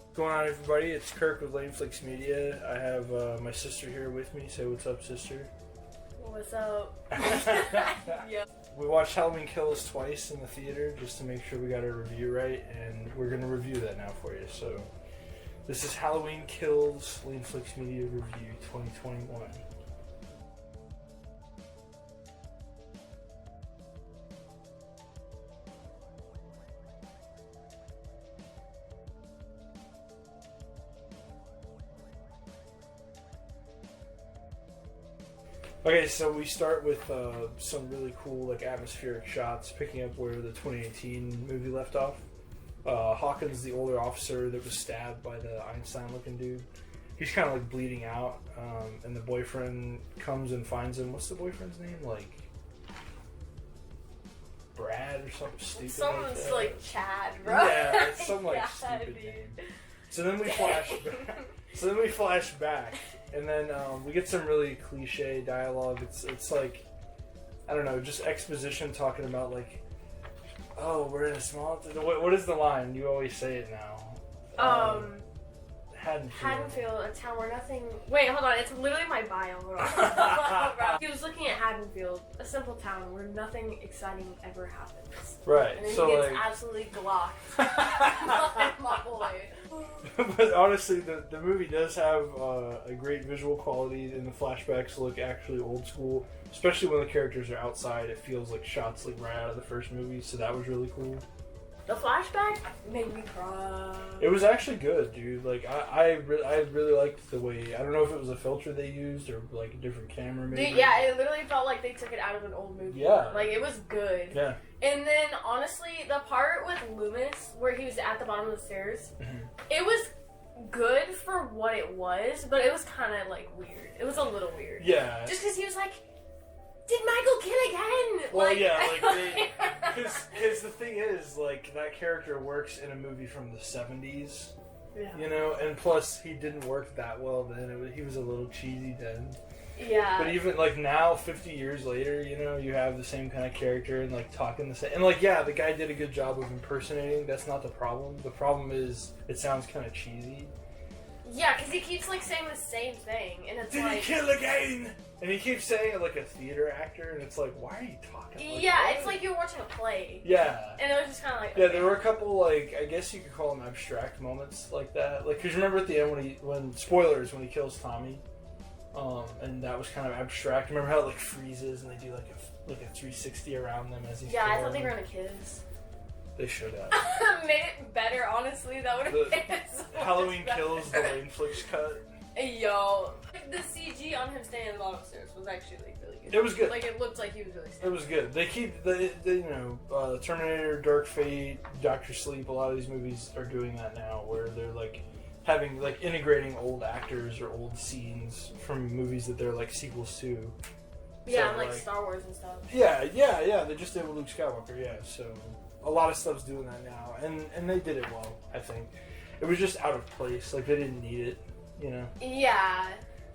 What's going on, everybody? It's Kirk with LaneFlix Media. I have my sister here with me. Say what's up, sister. What's up? Yeah. We watched Halloween Kills twice in the theater just to make sure we got our review right, and we're going to review that now for you. So, this is Halloween Kills LaneFlix Media Review 2021. Okay, so we start with some really cool, atmospheric shots, picking up where the 2018 movie left off. Hawkins, the older officer that was stabbed by the Einstein-looking dude, he's kind of bleeding out, and the boyfriend comes and finds him. What's the boyfriend's name? Brad or something stupid. Someone's Chad, bro. Yeah, it's some Yeah, stupid dude. name. So then we flash back. And then we get some really cliche dialogue. It's like, I don't know, just exposition talking about oh, we're in a small. What is the line? You always say it now. Haddonfield, a town where nothing. Wait, hold on. It's literally my bio. Hold on. He was looking at Haddonfield, a simple town where nothing exciting ever happens. Right. And then so he gets absolutely glocked by my boy. But honestly, the movie does have a great visual quality, and the flashbacks look actually old school. Especially when the characters are outside, it feels like shots right out of the first movie. So that was really cool. The flashback made me cry. It was actually good, dude. I really liked the way, I don't know if it was a filter they used or a different camera maybe. Dude, yeah, it literally felt like they took it out of an old movie. Yeah. It was good. Yeah. And then, honestly, the part with Loomis, where he was at the bottom of the stairs, it was good for what it was, but it was kind of, weird. It was a little weird. Yeah. Just because he was like, did Michael kill again? Well, because the thing is, that character works in a movie from the 70s, yeah. And plus, he didn't work that well then. He was a little cheesy then. Yeah. But even, now, 50 years later, you have the same kind of character and, talking the same. And, yeah, the guy did a good job of impersonating. That's not the problem. The problem is, it sounds kind of cheesy. Yeah, because he keeps, saying the same thing, and it's Did he kill again? And he keeps saying it like a theater actor, and it's like, why are you talking like that? It's like you're watching a play. Yeah. And it was just kind of Yeah, there were a couple, I guess you could call them abstract moments like that. Because remember at the end when he kills Tommy, and that was kind of abstract. Remember how it, freezes, and they do, a 360 around them as he's Yeah, I killing thought they them? were gonna kiss. They should have. Made it better, honestly. That would have been so Halloween much better. Kills, the LaneFlix cut. Yo, the CG on him standing at the bottom of the stairs was actually really good. It was good. It looked like he was really standing. It was good. They keep Terminator, Dark Fate, Doctor Sleep. A lot of these movies are doing that now, where they're having integrating old actors or old scenes from movies that they're sequels to. Yeah, so, Star Wars and stuff. Yeah. They just did with Luke Skywalker. Yeah, so a lot of stuff's doing that now, and they did it well. I think it was just out of place. They didn't need it. Yeah.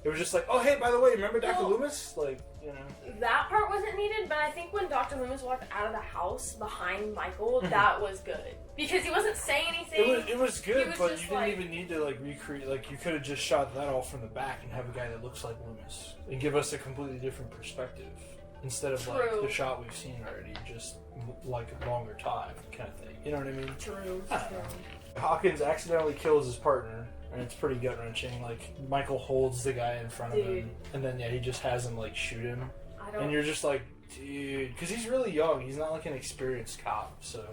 It was just oh, hey, by the way, remember Dr. Loomis? That part wasn't needed, but I think when Dr. Loomis walked out of the house behind Michael, that was good. Because he wasn't saying anything. It was good, was but just you didn't even need to recreate. You could have just shot that all from the back and have a guy that looks like Loomis and give us a completely different perspective instead of the shot we've seen already, just a longer time kind of thing. You know what I mean? True. Hawkins accidentally kills his partner. And it's pretty gut-wrenching. Michael holds the guy in front of him, and then, he just has him, shoot him. And you're just dude. Because he's really young. He's not, an experienced cop, so.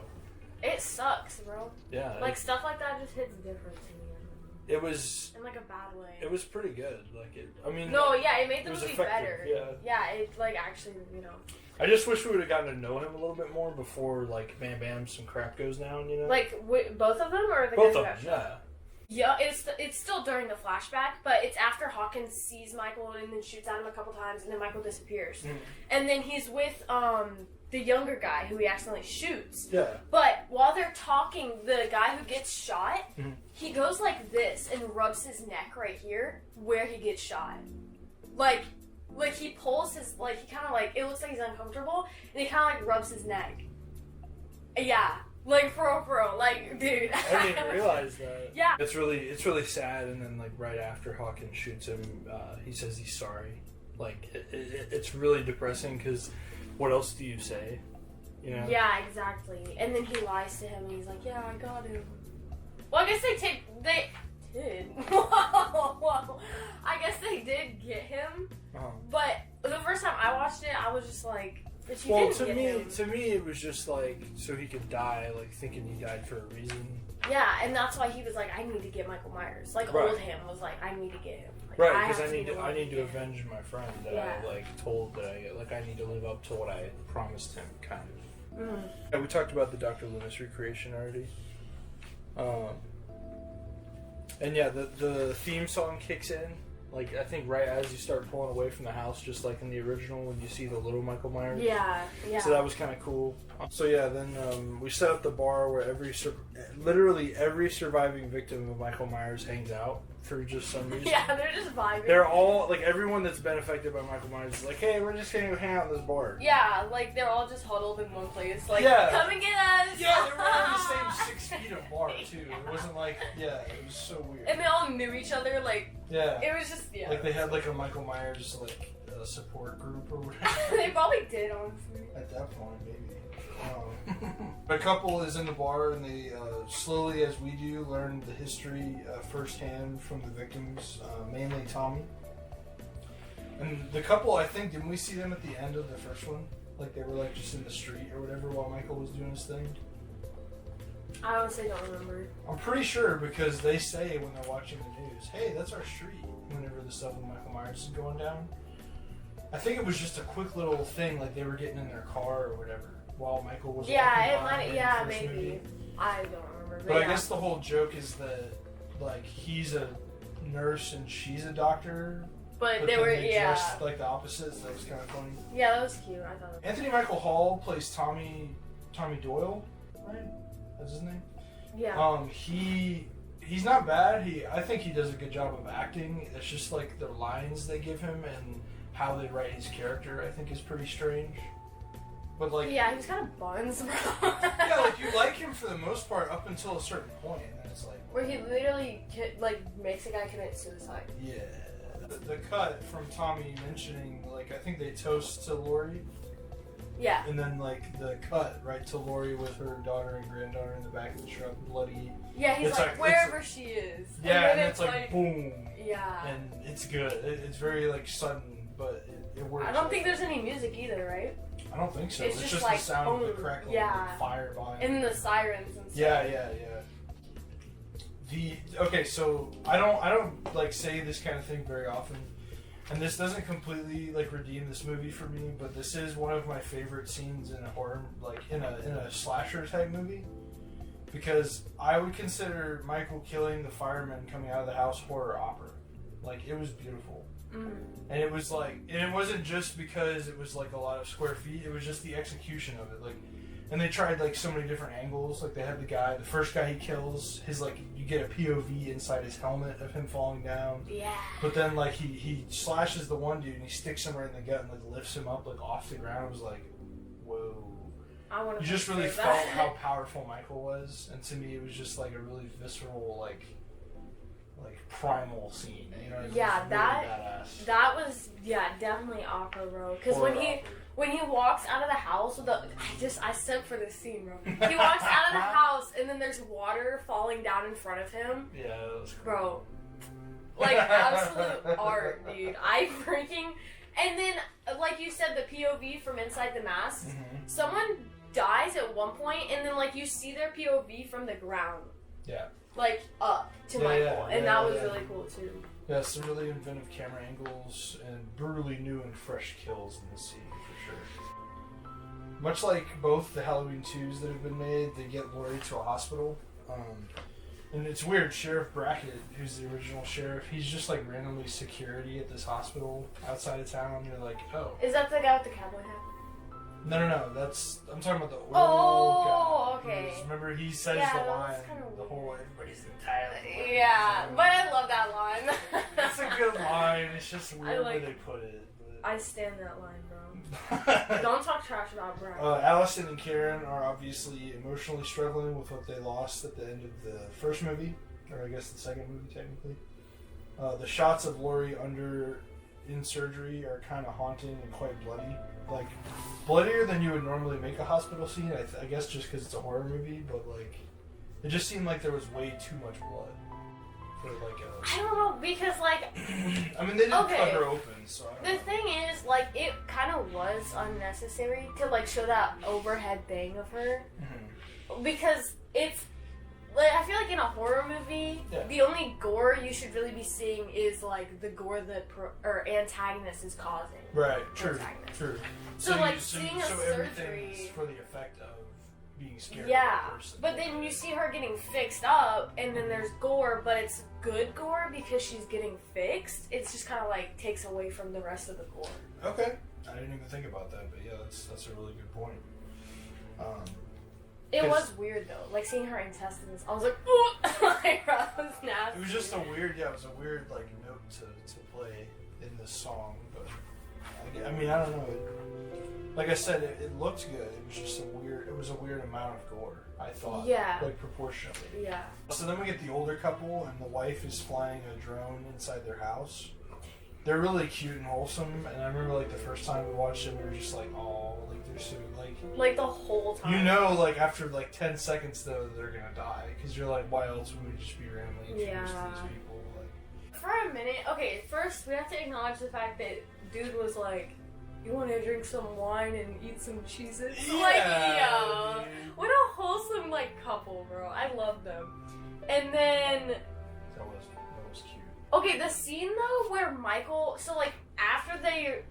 It sucks, bro. Yeah. Stuff like that just hits different to me. It was. In, a bad way. It was pretty good. No, yeah, it made the movie effective, better. Yeah. Yeah, it, actually, I just wish we would have gotten to know him a little bit more before, bam, bam, some crap goes down, Both of them, or the Both guy of them, who got shot? yeah. Yeah, it's still during the flashback, but it's after Hawkins sees Michael and then shoots at him a couple times, and then Michael disappears. And then he's with the younger guy who he accidentally shoots. Yeah. But while they're talking, the guy who gets shot, he goes like this and rubs his neck right here where he gets shot. He pulls his, he kind of it looks like he's uncomfortable, and he kind of rubs his neck. Yeah. Like, for real. Like, dude. I didn't even realize that. Yeah. It's really sad, and then, like, right after Hawkins shoots him, he says he's sorry. Like, it's really depressing, because what else do you say? You know? Yeah, exactly. And then he lies to him, and he's like, yeah, I got him. Well, I guess they did. Whoa. I guess they did get him. Uh-huh. But the first time I watched it, I was just like, but she Well, didn't get him. to me, it was just like so he could die, like thinking he died for a reason. Yeah, and that's why he was like, I need to get Michael Myers. Like, Right. old him was like, I need to get him. Like, Right, because have I need to get him. avenge my friend that Yeah. I like told that I need to live up to what I promised him, kind of. Mm. Yeah, we talked about the Dr. Loomis recreation already. And yeah, the theme song kicks in, like, I think right as you start pulling away from the house, just like in the original when you see the little Michael Myers. Yeah. So that was kind of cool. So yeah, then we set up the bar where literally every surviving victim of Michael Myers hangs out for just some reason. Yeah, they're just vibing. They're all, like, everyone that's been affected by Michael Myers is like, hey, we're just gonna go hang out in this bar. Yeah, like, they're all just huddled in one place. Like, Yeah. come and get us! Yeah, they were all in the same 6 feet apart, too. It wasn't like, yeah, it was so weird. And they all knew each other, like, Yeah. it was just, yeah. Like, they had, like, a Michael Myers, like, support group or whatever. They probably did, honestly. At that point, maybe. A couple is in the bar, and they slowly, as we do, learn the history firsthand from the victims, mainly Tommy. And the couple, I think, didn't we see them at the end of the first one? Like, they were, like, just in the street or whatever while Michael was doing his thing? I honestly don't remember. I'm pretty sure, because they say when they're watching the news, hey, that's our street, whenever the stuff with Michael Myers is going down. I think it was just a quick little thing, like they were getting in their car or whatever, while Michael was Maybe. movie. I don't remember. But I guess the whole joke is that, like, he's a nurse and she's a doctor. But they then were, dressed like the opposites. That was kind of funny. Yeah, that was cute. I thought. Anthony Michael Hall plays Tommy Doyle, right? That's his name. Yeah. He's not bad. I think he does a good job of acting. It's just like the lines they give him and how they write his character, I think, is pretty strange. But like, yeah, he's kind of buns, bro. yeah, like you like him for the most part up until a certain point, and then it's like where he literally like makes a guy commit suicide. Yeah. The cut from Tommy mentioning, like, I think they toast to Lori. Yeah. And then, like, the cut right to Lori with her daughter and granddaughter in the back of the truck, bloody. Yeah, he's it's like wherever she is. Yeah, and it's like boom. Yeah. And it's good. It's very, like, sudden, but it works. I don't think there's any music either, right? I don't think so. It's just the like, sound of the boom. crackling Yeah. of fire behind. And then the sirens and stuff. Yeah. Okay, so I don't like say this kind of thing very often, and this doesn't completely like redeem this movie for me, but this is one of my favorite scenes in a horror, like in a slasher type movie, because I would consider Michael killing the fireman coming out of the house horror opera. Like, it was beautiful. And it was like, and it wasn't just because it was like a lot of square feet, it was just the execution of it. Like, and they tried like so many different angles. Like, they had the first guy he kills, his like, you get a POV inside his helmet of him falling down. Yeah. But then like he slashes the one dude and he sticks him right in the gut and like lifts him up like off the ground. It was like, whoa. You just really felt how powerful Michael was, and to me it was just like a really visceral, like primal scene. You know what I mean? Yeah, really badass. that was definitely opera, bro. Because when he walks out of the house with I sent for this scene, bro. He walks out of the house and then there's water falling down in front of him. Yeah, that was cool. Bro. Like, absolute art, dude. And then, like you said, the POV from inside the mask. Someone dies at one point, and then like you see their POV from the ground. Yeah. Like up to Michael, and that was really cool too. Yeah, some really inventive camera angles and brutally new and fresh kills in this scene for sure. Much like both the Halloween 2s that have been made, they get Lori to a hospital. And it's weird, Sheriff Brackett, who's the original sheriff, he's just like randomly security at this hospital outside of town. You're like, oh. Is that the guy with the cowboy hat? No, I'm talking about the old guy. Okay. Remember, he says the line, the whole, everybody's entirely. Yeah, but I love that line. It's a good line. It's just weird where they put it. But... I stand that line, bro. Don't talk trash about Brian. Allison and Karen are obviously emotionally struggling with what they lost at the end of the first movie, or I guess the second movie technically. The shots of Lori in surgery are kind of haunting and quite bloody. Like, bloodier than you would normally make a hospital scene, I guess just because it's a horror movie, but like, it just seemed like there was way too much blood. For like I don't know, because like... I mean, they didn't cut her open, so I don't know. thing is, like, it kind of was unnecessary to like show that overhead thing of her. Mm-hmm. Because it's... Like, I feel like in a horror movie, the only gore you should really be seeing is, like, the gore the antagonist is causing. Right, true. So like, seeing a surgery... for the effect of being scared of the person. But then you see her getting fixed up, and then there's gore, but it's good gore because she's getting fixed. It's just kind of, like, takes away from the rest of the gore. Okay. I didn't even think about that, but yeah, that's a really good point. It was weird though, like seeing her intestines. I was like, ooh, like that was nasty. It was just a weird like note to play in this song. But I mean, I don't know. Like I said, it looked good. It was just a weird amount of gore. I thought, like proportionately. Yeah. So then we get the older couple, and the wife is flying a drone inside their house. They're really cute and wholesome, and I remember like the first time we watched them, we were just like, oh, like they're so like the whole time. You know, like after like 10 seconds though, they're gonna die because you're like, why else would we just be randomly introduced to these people? Like, for a minute, okay. First, we have to acknowledge the fact that dude was like, "You want to drink some wine and eat some cheeses?" Yeah, like, what a wholesome like couple, bro. I love them. And then that was cute. Okay, the scene though where Michael, so like after the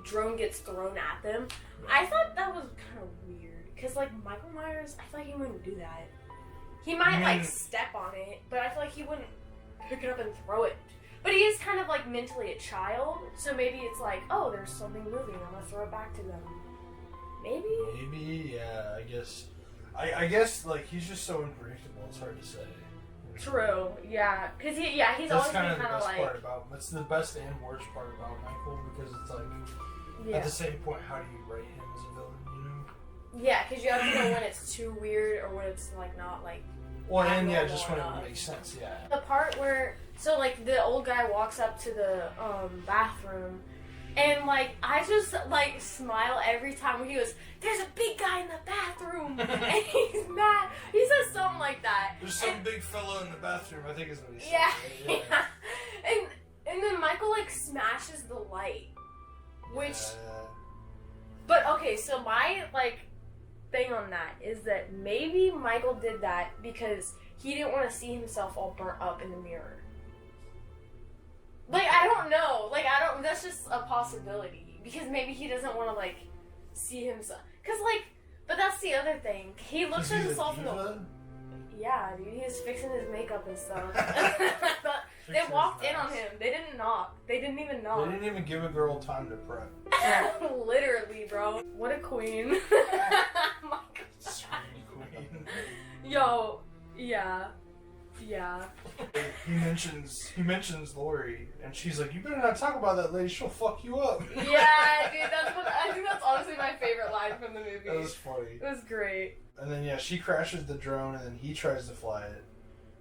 drone gets thrown at them, I thought that was kind of weird because like Michael Myers, I feel like he wouldn't do that. He might like step on it, but I feel like he wouldn't pick it up and throw it. But he is kind of like mentally a child, so maybe it's like, oh, there's something moving, I'm gonna throw it back to them. Maybe, yeah. I guess like he's just so unpredictable. It's hard to say. True, yeah, because he's that's always kind been of the best like... part about him. It's the best and worst part about Michael because it's like at the same point, how do you write him as a villain? You know? Yeah, because you have to know when it's too weird or when it's like not like. Well, and yeah, just when it makes sense. Yeah. The part where like the old guy walks up to the bathroom. And, like, I just, like, smile every time when he goes, "There's a big guy in the bathroom," and he's mad. He says something like that. There's some big fellow in the bathroom, I think is what he said. Yeah. And then Michael, like, smashes the light. Which... But, okay, so my, like, thing on that is that maybe Michael did that because he didn't want to see himself all burnt up in the mirror. Like, I don't know. Like, that's just a possibility. Because maybe he doesn't want to, like, see himself. Because, like, but that's the other thing. He looks at himself in the... Yeah, dude. He was fixing his makeup and stuff. They walked in on him. They didn't knock. They didn't even knock. They didn't even give a girl time to prep. Literally, bro. What a queen. Oh my God. Sweet queen. Yo, yeah. Yeah. He mentions Lori, and she's like, "You better not talk about that lady. She'll fuck you up." Yeah, dude. I think that's honestly my favorite line from the movie. That was funny. It was great. And then she crashes the drone, and then he tries to fly it.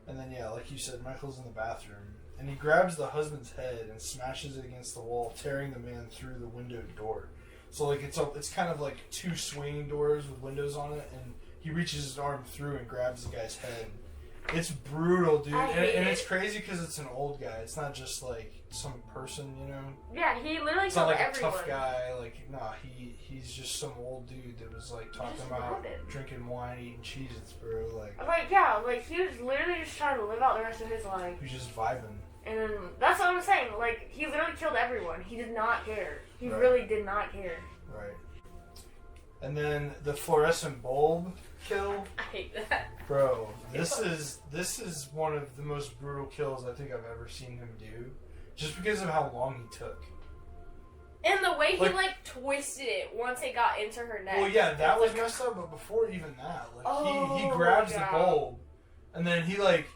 And then like you said, Michael's in the bathroom, and he grabs the husband's head and smashes it against the wall, tearing the man through the windowed door. So like it's kind of like two swinging doors with windows on it, and he reaches his arm through and grabs the guy's head. It's brutal, dude, and it's crazy because it's an old guy. It's not just like some person, you know. Yeah, he literally it's not like everyone. A tough guy. Like, nah, he's just some old dude that was like talking about drinking wine, eating Cheez-Its, bro. Like yeah, like he was literally just trying to live out the rest of his life. He was just vibing. And that's what I'm saying. Like, he literally killed everyone. He did not care. He really did not care. Right. And then the fluorescent bulb kill. I hate that. Bro, this is one of the most brutal kills I think I've ever seen him do. Just because of how long he took. And the way he like twisted it once it got into her neck. Well, yeah, that was messed up, but before even that, like he grabs the bulb and then he like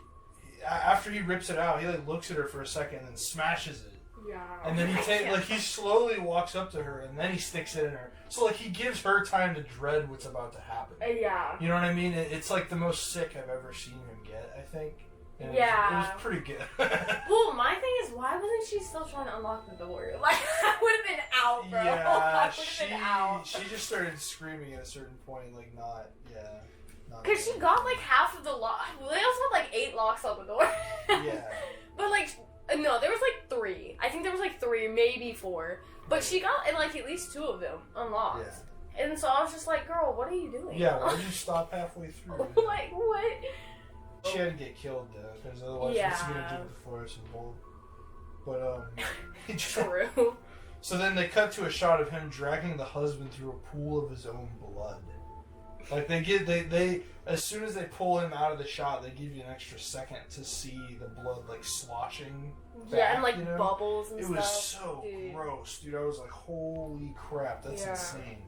after he rips it out, he like looks at her for a second and then smashes it. Yeah. And then he slowly walks up to her and then he sticks it in her. So like he gives her time to dread what's about to happen. Yeah. You know what I mean? It's like the most sick I've ever seen him get, I think. And it was pretty good. Well, my thing is, why wasn't she still trying to unlock the door? Like, I would have been out, bro. Yeah, I would have been out. She just started screaming at a certain point, like not. Because she got like half of the lock. Well, they also had like 8 locks on the door. Yeah. But like, no, there was like 3. I think there was like 3, maybe 4. But she got like at least 2 of them unlocked. Yeah. And so I was just like, girl, what are you doing? Yeah, why did you stop halfway through? Like, what? She had to get killed though, because otherwise she's gonna do the fluorescent bulb. But True. So then they cut to a shot of him dragging the husband through a pool of his own blood. Like they as soon as they pull him out of the shot, they give you an extra second to see the blood like sloshing. Yeah, and like bubbles and stuff. It was so gross, dude. I was like, holy crap, that's insane.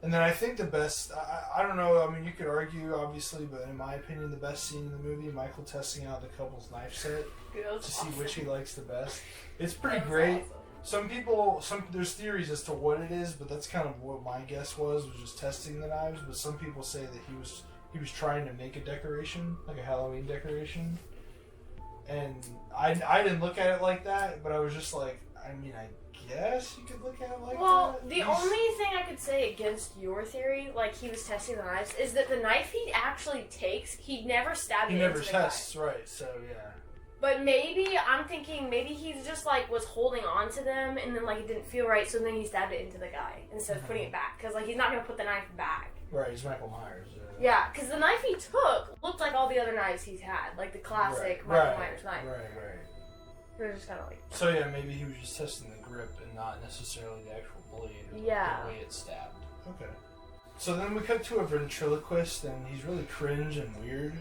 And then I think the best, I don't know, I mean, you could argue, obviously, but in my opinion, the best scene in the movie, Michael testing out the couple's knife set to see which he likes the best. It's pretty great. Awesome. There's theories as to what it is, but that's kind of what my guess was just testing the knives. But some people say that he was trying to make a decoration, like a Halloween decoration. And I didn't look at it like that, but I was just like, I mean, I guess you could look at it like that. Well, the only thing I could say against your theory, like he was testing the knives, is that the knife he actually takes, he never stabbed it into the guy. He never tests, right, so yeah. But maybe, I'm thinking, maybe he just like was holding on to them and then like it didn't feel right, so then he stabbed it into the guy instead of putting it back. Because like he's not going to put the knife back. Right, he's Michael Myers. Yeah, because the knife he took looked like all the other knives he's had, like the classic Michael Myers knife. Right. They're just kind of like... So yeah, maybe he was just testing the grip and not necessarily the actual blade or the way it stabbed. Okay. So then we cut to a ventriloquist, and he's really cringe and weird.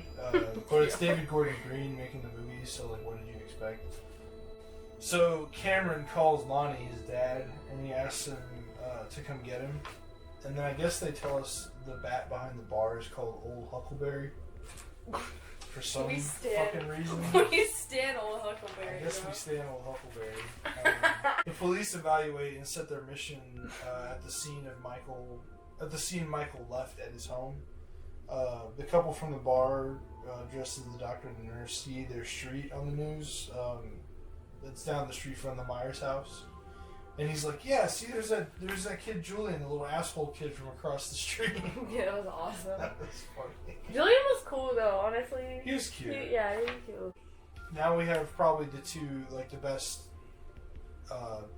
But it's David Gordon Green making the movie, so like, what did you expect? So Cameron calls Lonnie, his dad, and he asks him to come get him. And then I guess they tell us the bat behind the bar is called Old Huckleberry. For some fucking reason. We stand Old Huckleberry. I guess we stand Old Huckleberry. The police evaluate and set their mission at the scene Michael left at his home. The couple from the bar, dressed as the doctor and the nurse, see their street on the news. It's down the street from the Myers house. And he's like, yeah, see, there's that kid Julian, the little asshole kid from across the street. Yeah, that was awesome. That was funny. Julian was cool, though, honestly. He was cute. He was cute. Now we have probably the two, like, the best,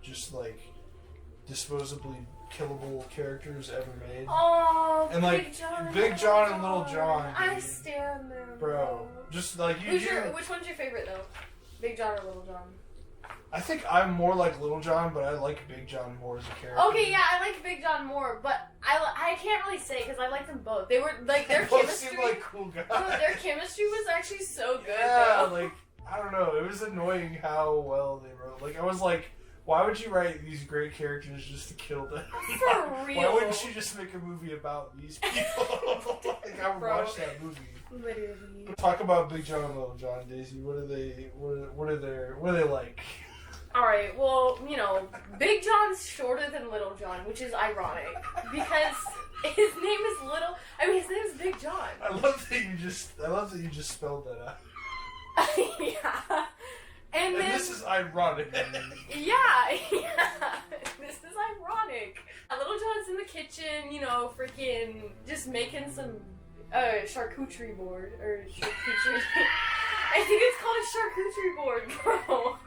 just, like, disposably killable characters ever made. Oh, and, like, Big John and Little John, dude. I stand them, bro. Just, like, which one's your favorite, though? Big John or Little John? I think I'm more like Little John, but I like Big John more as a character. Okay, yeah, I like Big John more, but I can't really say because I like them both. They were like their chemistry. Seemed like cool guys. Their chemistry was actually so good. Yeah, though. like I don't know, it was annoying how well they wrote. Like I was like, why would you write these great characters just to kill them? For real. Why wouldn't you just make a movie about these people? Like I would watch that movie. Literally. Talk about Big John and Little John, Daisy. What are they like? Alright, well, you know, Big John's shorter than Little John, which is ironic, because his name is Big John. I love that you just spelled that out. Yeah. And then, this is ironic. Yeah. This is ironic. Little John's in the kitchen, you know, freaking just making some charcuterie board, or charcuterie. I think it's called a charcuterie board, bro.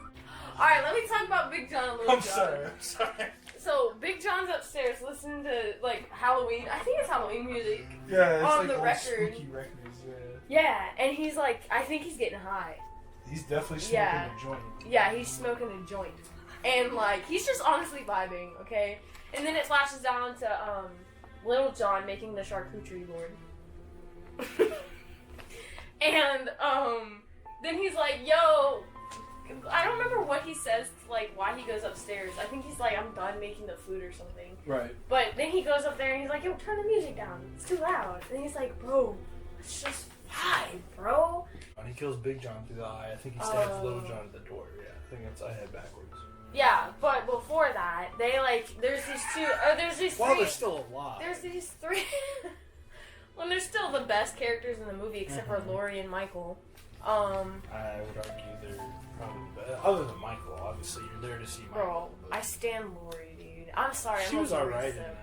Alright, let me talk about Big John and Little John. I'm sorry. So, Big John's upstairs listening to, like, Halloween, I think it's Halloween music. Yeah, it's on like the record. Spooky records, Yeah, and he's like, I think he's getting high. He's definitely smoking a joint. Yeah, he's smoking a joint. And, like, he's just honestly vibing, okay? And then it flashes down to, Little John making the charcuterie board. And, then he's like, yo... I don't remember what he says, like, why he goes upstairs. I think he's like, I'm done making the food or something. Right. But then he goes up there and he's like, yo, turn the music down. It's too loud. And he's like, bro, it's just vibe, bro. And he kills Big John through the eye. I think he stabs Little John at the door. Yeah, I think I had backwards. Yeah, but before that, they there's these two, or there's these three. Well, there's still a lot. There's these three. Well, they're still the best characters in the movie, except for Laurie and Michael. I would argue they're probably the best. Other than Michael, obviously, you're there to see Michael. Bro, I stand Laurie, dude. I'm sorry. She was alright in that.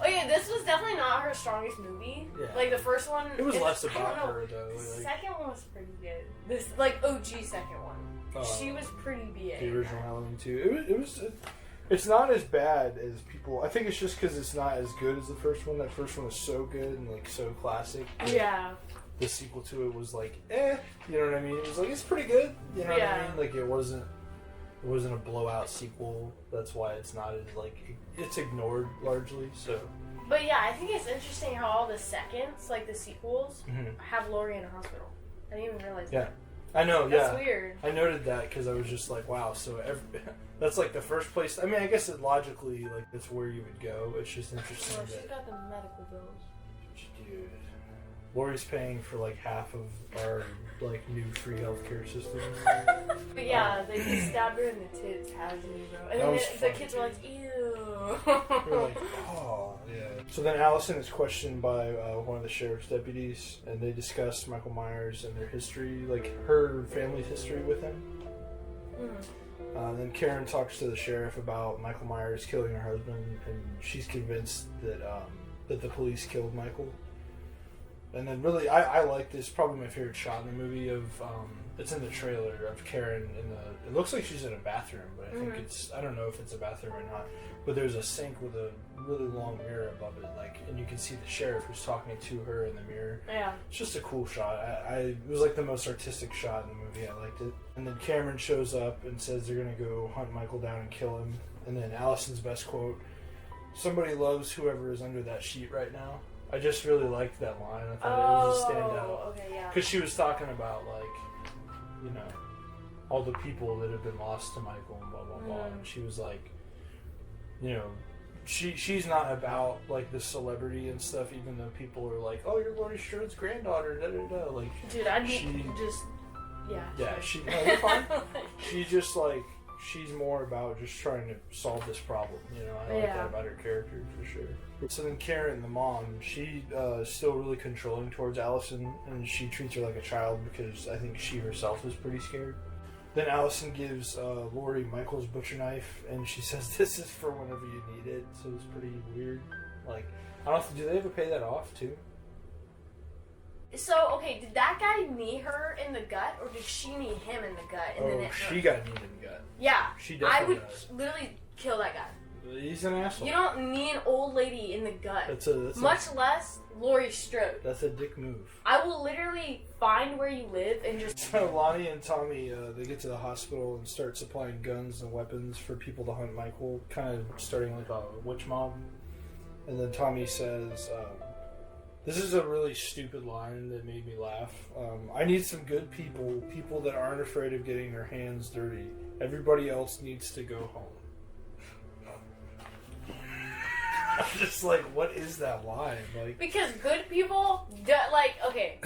Oh yeah, this was definitely not her strongest movie. Yeah. Like the first one. It was less about her though. The second one was pretty good. This OG second one. She was pretty BA. The original Halloween 2. It's not as bad as people. I think it's just because it's not as good as the first one. That first one was so good and so classic. Yeah. The sequel to it was you know what I mean? It was it's pretty good. You know what I mean? It wasn't a blowout sequel. That's why it's not as it's ignored largely. So. But yeah, I think it's interesting how all the seconds, the sequels, have Laurie in a hospital. I didn't even realize that. I know, That's weird. I noted that because I was just wow, so that's the first place. I mean, I guess logically, that's where you would go. It's just interesting Well, she's got the medical bills. Dude, Laurie's paying for half of our new free healthcare system. But yeah, they just stabbed her in the tits casually, bro. And then the kids were ew. They're oh, yeah. So then Allison is questioned by one of the sheriff's deputies, and they discuss Michael Myers and their history, her family's history with him. Then Karen talks to the sheriff about Michael Myers killing her husband, and she's convinced that the police killed Michael. And then really, I like this. Probably my favorite shot in the movie of it's in the trailer of Karen in the. It looks like she's in a bathroom, but I think I don't know if it's a bathroom or not. But there's a sink with a really long mirror above it, and you can see the sheriff who's talking to her in the mirror. Yeah, it's just a cool shot. It was the most artistic shot in the movie. I liked it. And then Cameron shows up and says they're gonna go hunt Michael down and kill him. And then Allison's best quote: "Somebody loves whoever is under that sheet right now." I just really liked that line. I thought it was a standout. Okay, yeah. Because she was talking about, all the people that have been lost to Michael and blah, blah, blah. And she was she's not about, the celebrity and stuff, even though people are oh, you're Laurie Strode's granddaughter, da, da, da. Dude, I'd just... Yeah. Yeah, no, you're fine. She just, she's more about just trying to solve this problem, I like that about her character for sure. So then Karen, the mom, she is still really controlling towards Allison, and she treats her like a child because I think she herself is pretty scared. Then Allison gives Laurie Michael's butcher knife, and she says this is for whenever you need it, so it's pretty weird. I don't know, do they ever pay that off too? So, okay, did that guy knee her in the gut, or did she knee him in the gut? And she got kneed in the gut. Yeah. She definitely does. Literally kill that guy. He's an asshole. You don't knee an old lady in the gut. Much less Laurie Strode. That's a dick move. I will literally find where you live and just... So Lonnie and Tommy, they get to the hospital and start supplying guns and weapons for people to hunt Michael, kind of starting a witch mob. And then Tommy says... this is a really stupid line that made me laugh. I need some good people that aren't afraid of getting their hands dirty. Everybody else needs to go home. I'm just what is that line? Because good people, okay.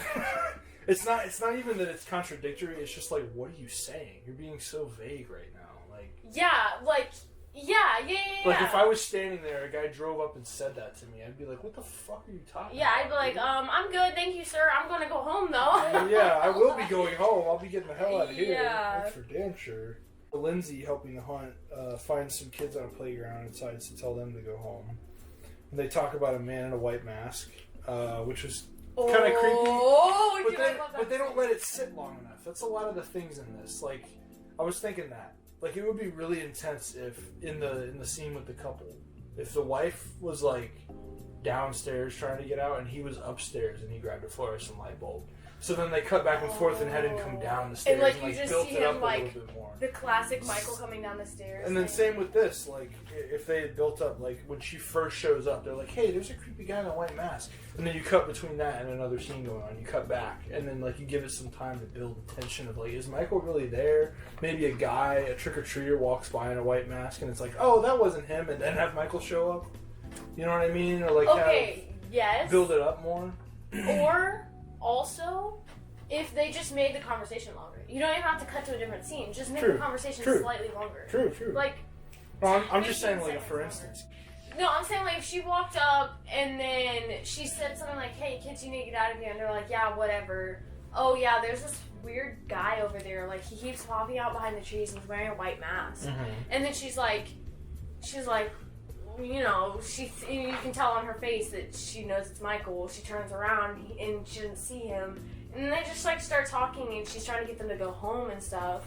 It's not even that it's contradictory. It's just what are you saying? You're being so vague right now. Yeah. If I was standing there, a guy drove up and said that to me, I'd be like, what the fuck are you talking about? Yeah, I'd be like, I'm good, thank you, sir. I'm gonna go home, though. Yeah, I will be going home. I'll be getting the hell out of here. Yeah. That's for damn sure. Lindsay, helping the hunt, finds some kids on a playground and decides to tell them to go home. And they talk about a man in a white mask, which was kind of creepy. But they don't let it sit long enough. That's a lot of the things in this. I was thinking that. It would be really intense if in the scene with the couple, if the wife was downstairs trying to get out and he was upstairs and he grabbed a fluorescent light bulb. So then they cut back and forth and had him come down the stairs and you just built see it up him a little bit more. The classic Michael coming down the stairs. And then same with this, if they had built up, when she first shows up, they're like, hey, there's a creepy guy in a white mask. And then you cut between that and another scene going on. You cut back. And then, you give it some time to build the tension of, is Michael really there? Maybe a guy, a trick-or-treater walks by in a white mask and it's oh, that wasn't him. And then have Michael show up. You know what I mean? Or, okay, yes. Build it up more. Or, also... if they just made the conversation longer. You don't even have to cut to a different scene. Just make True. the conversation True. slightly longer. True. Like, No, I'm just 15 saying, like, for seconds instance. no, I'm saying, like, if she walked up and then she said something like, hey, kids, you need to get out of here. And they're like, yeah, whatever. Oh, yeah, there's this weird guy over there. Like, he keeps popping out behind the trees and he's wearing a white mask. Mm-hmm. And then she's like, you know, you can tell on her face that she knows it's Michael. She turns around and she doesn't see him. And then they just, like, start talking and she's trying to get them to go home and stuff.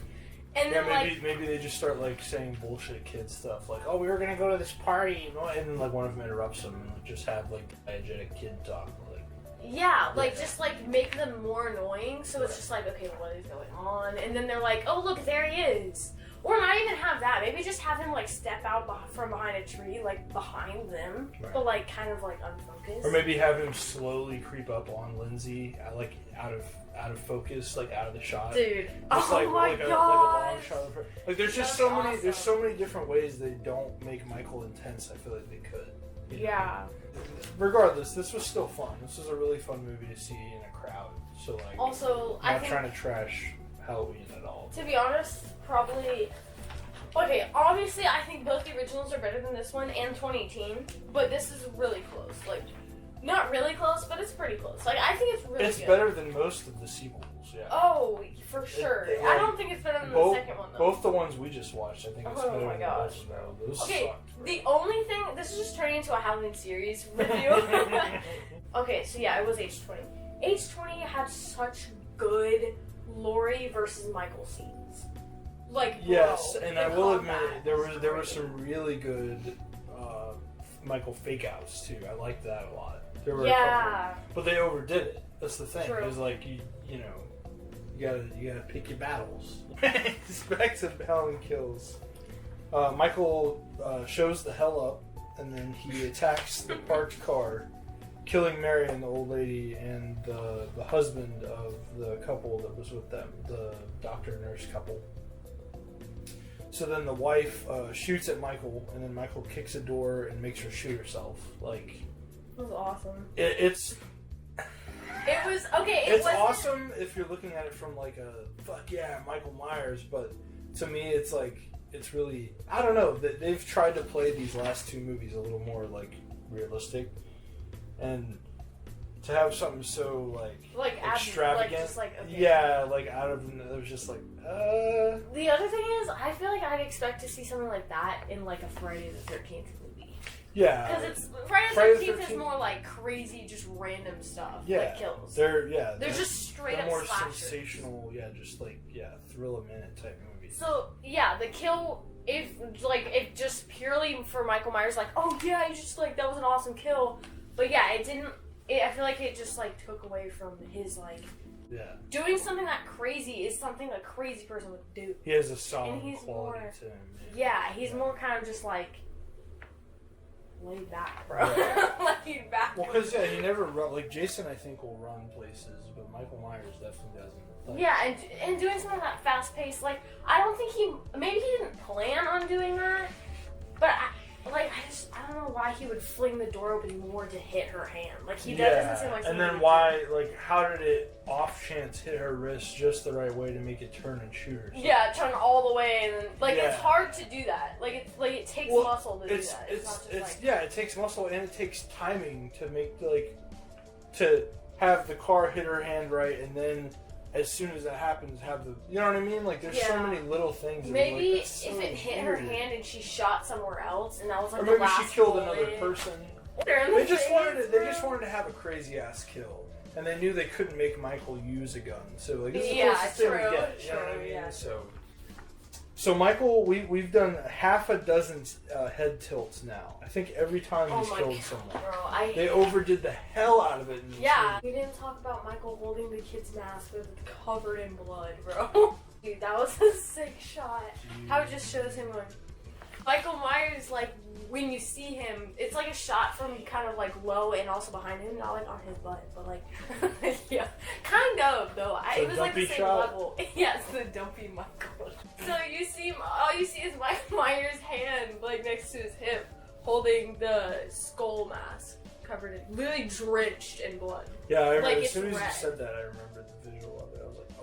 And Yeah, then, maybe they just start, like, saying bullshit kid stuff. Like, oh, we were going to go to this party. And then, like, one of them interrupts them and just have, like, diegetic kid talk. Like, yeah, like, just, like, make them more annoying. So it's just like, okay, what is going on? And then they're like, oh, look, there he is. Or not even have that. Maybe just have him, like, step out from behind a tree, like, behind them. Right. But, like, kind of, like, unfocused. or maybe have him slowly creep up on Lindsay, like, out of focus, like, out of the shot. Dude. Just oh like, my like, god. a long shot of her. Like, there's just That'd so be many. There's awesome. so many different ways they don't make Michael intense. I feel like they could. You know? Yeah. Regardless, this was still fun. This was a really fun movie to see in a crowd. So like, Also, I'm I not think, trying to trash Halloween at all. to be honest, probably... Okay, obviously, I think both the originals are better than this one and 2018, but this is really close. Like, not really close, but it's pretty close. Like, I think it's really It's good. better than most of the sequels. Yeah. Oh, for sure. It- I like, don't think it's better than both, the second one, though. Both the ones we just watched, I think it's Oh better my than gosh. both of them. Those Okay, sucked. the only thing... This is just turning into a Halloween series review. Okay, so yeah, it was H20. H20 had such good Laurie versus Michael scenes. Like, Yes, bro, and the I will admit combat there was were great. some really good Michael fake outs too. I liked that a lot. There were a Yeah. couple, but they overdid it. That's the thing. True. It's like you gotta pick your battles. Back to Halloween Kills. Michael shows the hell up, and then he attacks the parked car, killing Mary and the old lady and the husband of the couple that was with them, the doctor-nurse couple. So then the wife shoots at Michael, and then Michael kicks a door and makes her shoot herself. Like, It was awesome. it's It was okay. it's wasn't- awesome if you're looking at it from like a fuck yeah Michael Myers, but to me it's like it's really, I don't know, that they've tried to play these last two movies a little more like realistic, and to have something so like extravagant, like, just like, okay. yeah, like out of it was just like The other thing is, I feel like I'd expect to see something like that in like a Friday the 13th movie. yeah, Because it's Friday Friday the the 13th is 13th more like crazy, just random stuff. Yeah. Like kills. they're just straight they're up more slashers. sensational, just like thrill a minute type movies. So yeah, the kill, if just purely for Michael Myers, like, oh yeah, you just like, that was an awesome kill. But yeah, it didn't. I feel like it just like took away from his like Yeah, doing something that crazy is something a crazy person would do. he has a solid And he's quality more- to him. Yeah, he's more kind of just like laid back, bro. Yeah. Laid back. Well, because he never like Jason. I think will run places, but Michael Myers definitely doesn't. Like, Yeah, and doing something that fast paced, like I don't think maybe he didn't plan on doing that, but I don't know why he would fling the door open more to hit her hand. Like that doesn't seem like. and something then he why? Like, how did it off chance hit her wrist just the right way to make it turn and shoot her? did. Yeah, turn all the way, and then it's Yeah. hard to do that. It takes muscle to do that. It's not just like. Yeah, it takes muscle and it takes timing to make to have the car hit her hand right, and then as soon as that happens, have the, you know what I mean? Like, there's so Yeah. many little things. that are Maybe like, that's so if it hit her weird. hand and she shot somewhere else, and that was like Or the maybe last she killed bullet. another person. Hit her in the They just face, wanted to bro. have a crazy ass kill, and they knew they couldn't make Michael use a gun. So like, this is Yeah, the closest thing we true, get. You know what I true, mean? yeah. So Michael, we've done half a dozen head tilts now. I think every time Oh he's my killed God, someone, bro, they overdid the hell out of it. In this Yeah. movie. We didn't talk about Michael holding the kid's mask with it covered in blood, bro. Dude, that was a sick shot. How it just shows him like Michael Myers, like when you see him, it's like a shot from kind of like low and also behind him, not like on his butt, but like yeah, kind of though. So It was like the dumpy same shot? level. Yes, the dumpy Michael. So you see, all you see is Michael Myers' hand like next to his hip, holding the skull mask covered in, literally drenched in blood. Yeah, I remember, Like, as it's soon as red. you said that, I remembered the visual of it.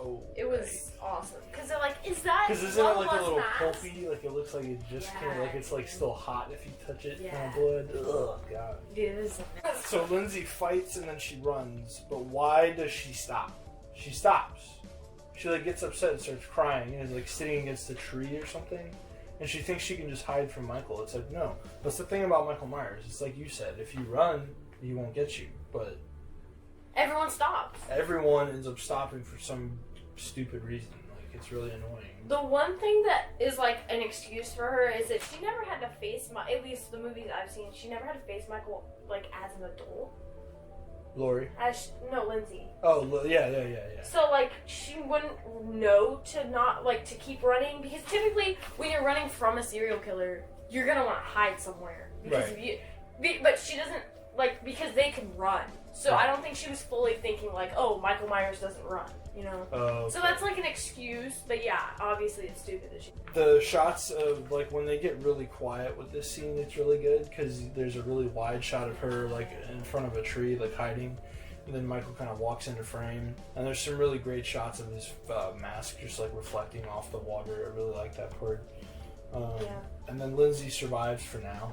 oh. It was awesome. Because they're like, is that Because isn't it like a Lala's little mask? pulpy? Like it looks like it just kind of like it's like still hot if you touch it. Yeah. Kind of blood. Ugh, God. Dude, it was So Lindsay fights and then she runs, but why does she stop? She stops. She like gets upset and starts crying and is like sitting against a tree or something. And she thinks she can just hide from Michael. It's like, no. That's the thing about Michael Myers. It's like you said, if you run, he won't get you. But everyone stops. everyone ends up stopping for some stupid reason. Like, it's really annoying. The one thing that is like an excuse for her is that she never had to face at least the movies I've seen, she never had to face Michael like as an adult. Lori? Lindsay. Oh, yeah. So like she wouldn't know to not like to keep running, because typically when you're running from a serial killer, you're gonna want to hide somewhere because Right. of you. But she doesn't like, because they can run. So I don't think she was fully thinking like, oh, Michael Myers doesn't run, you know. Okay. So that's like an excuse, but yeah, obviously it's stupid that she. The shots of like when they get really quiet with this scene, it's really good because there's a really wide shot of her like in front of a tree, like hiding, and then Michael kind of walks into frame, and there's some really great shots of his mask just like reflecting off the water. I really like that part. Yeah. And then Lindsay survives for now.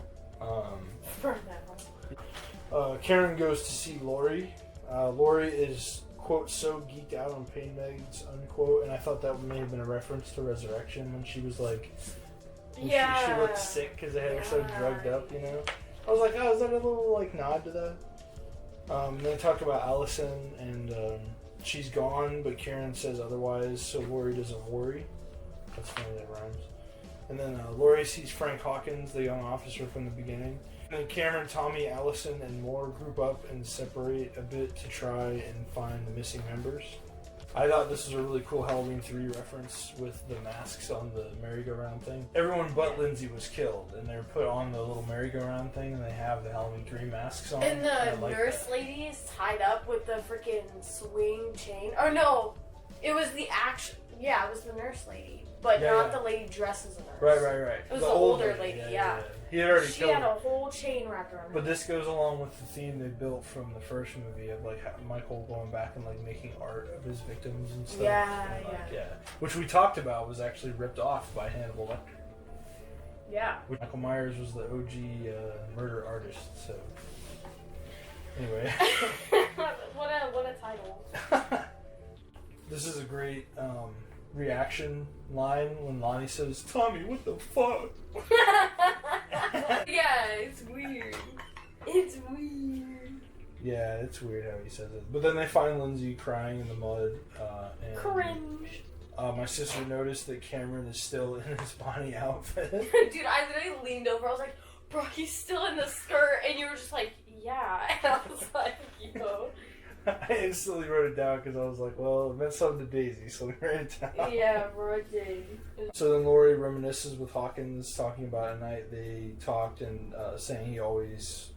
For that one. Karen goes to see Lori. Lori is, quote, so geeked out on pain meds, unquote, and I thought that may have been a reference to Resurrection when she was like, when she looked sick because they had her so drugged up, you know? I was like, oh, is that a little like nod to that? They talk about Allison and she's gone, but Karen says otherwise, so Lori doesn't worry. That's funny, that rhymes. And then Lori sees Frank Hawkins, the young officer from the beginning. And then Cameron, Tommy, Allison, and more group up and separate a bit to try and find the missing members. I thought this was a really cool Halloween 3 reference with the masks on the merry-go-round thing. Everyone but Lindsay was killed, and they're put on the little merry-go-round thing, and they have the Halloween 3 masks on. And the like nurse lady is tied up with the freaking swing chain. Or no, it was the action. Yeah, it was the nurse lady, but not the lady dressed as a nurse. Right. It was the older lady, yeah. He had already She killed had her. a whole chain wrapped around her. But this goes along with the theme they built from the first movie of like Michael going back and like making art of his victims and stuff. Yeah. Which we talked about was actually ripped off by Hannibal Lecter. Yeah. Michael Myers was the OG murder artist. So anyway, what a title. this is a great reaction line when Lonnie says, "Tommy, what the fuck?" Yeah, it's weird. It's weird. Yeah, it's weird how he says it. But then they find Lindsay crying in the mud. And Cringe. my sister noticed that Cameron is still in his Bonnie outfit. Dude, I literally leaned over. I was like, bro, he's still in the skirt. And you were just like, yeah. And I was like, yo. I instantly wrote it down because I was like, well, it meant something to Daisy, so we wrote it down. Yeah, bro, it did. So then Lori reminisces with Hawkins, talking about a night they talked and saying he always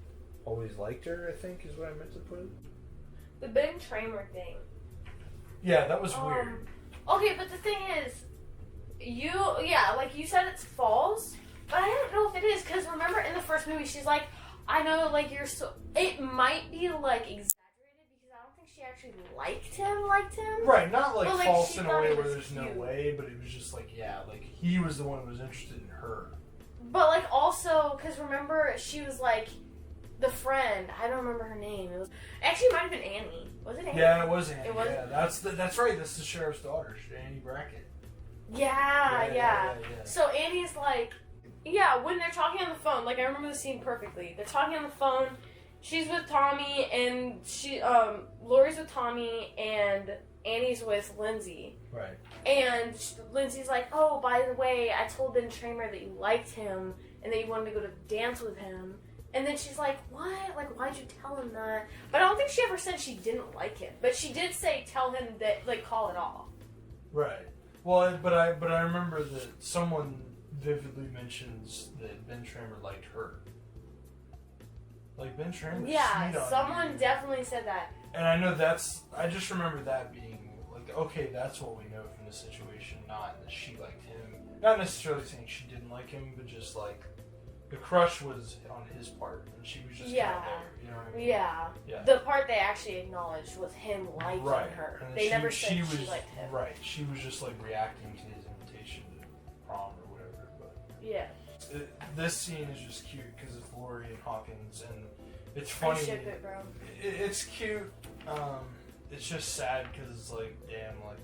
liked her, I think is what I meant to put. The Ben Tramer thing. Yeah, that was weird. Okay, but the thing is, like you said, it's false, but I don't know if it is, because remember in the first movie, she's like, I know, like, you're so, it might be, like, exaggerated, because I don't think she actually liked him. Right, not like But, like, false she in a thought way he where was there's no cute. way, but it was just like, yeah, like he was the one who was interested in her. But, like, also, because remember, she was, like, the friend, I don't remember her name, actually, it might have been Annie. Was it Annie? Yeah, it was Annie. It was? Yeah, that's right. That's the sheriff's daughter, Annie Brackett. Yeah. So Annie's like, yeah, when they're talking on the phone, like I remember the scene perfectly. They're talking on the phone. She's with Tommy, and Lori's with Tommy, and Annie's with Lindsay. Right. And Lindsay's like, oh, by the way, I told Ben Tramer that you liked him and that you wanted to go to dance with him. And then she's like, what? Like, why'd you tell him that? But I don't think she ever said she didn't like him. But she did say, tell him that, like, call it off. Right. Well, but I remember that someone vividly mentions that Ben Tramer liked her. Like, Ben Tramer sweet on someone you. definitely said that. And I know I just remember that being, like, okay, that's what we know from the situation, not that she liked him. Not necessarily saying she didn't like him, but just, like, The crush was on his part, and she was just kind of there. You know what I mean? Yeah. The part they actually acknowledged was him liking her. And they never said she liked him. Right. She was just like reacting to his invitation to prom or whatever. But yeah. This scene is just cute because it's Laurie and Hawkins, and it's funny. I ship it, bro. It's cute. It's just sad because it's like, damn, like,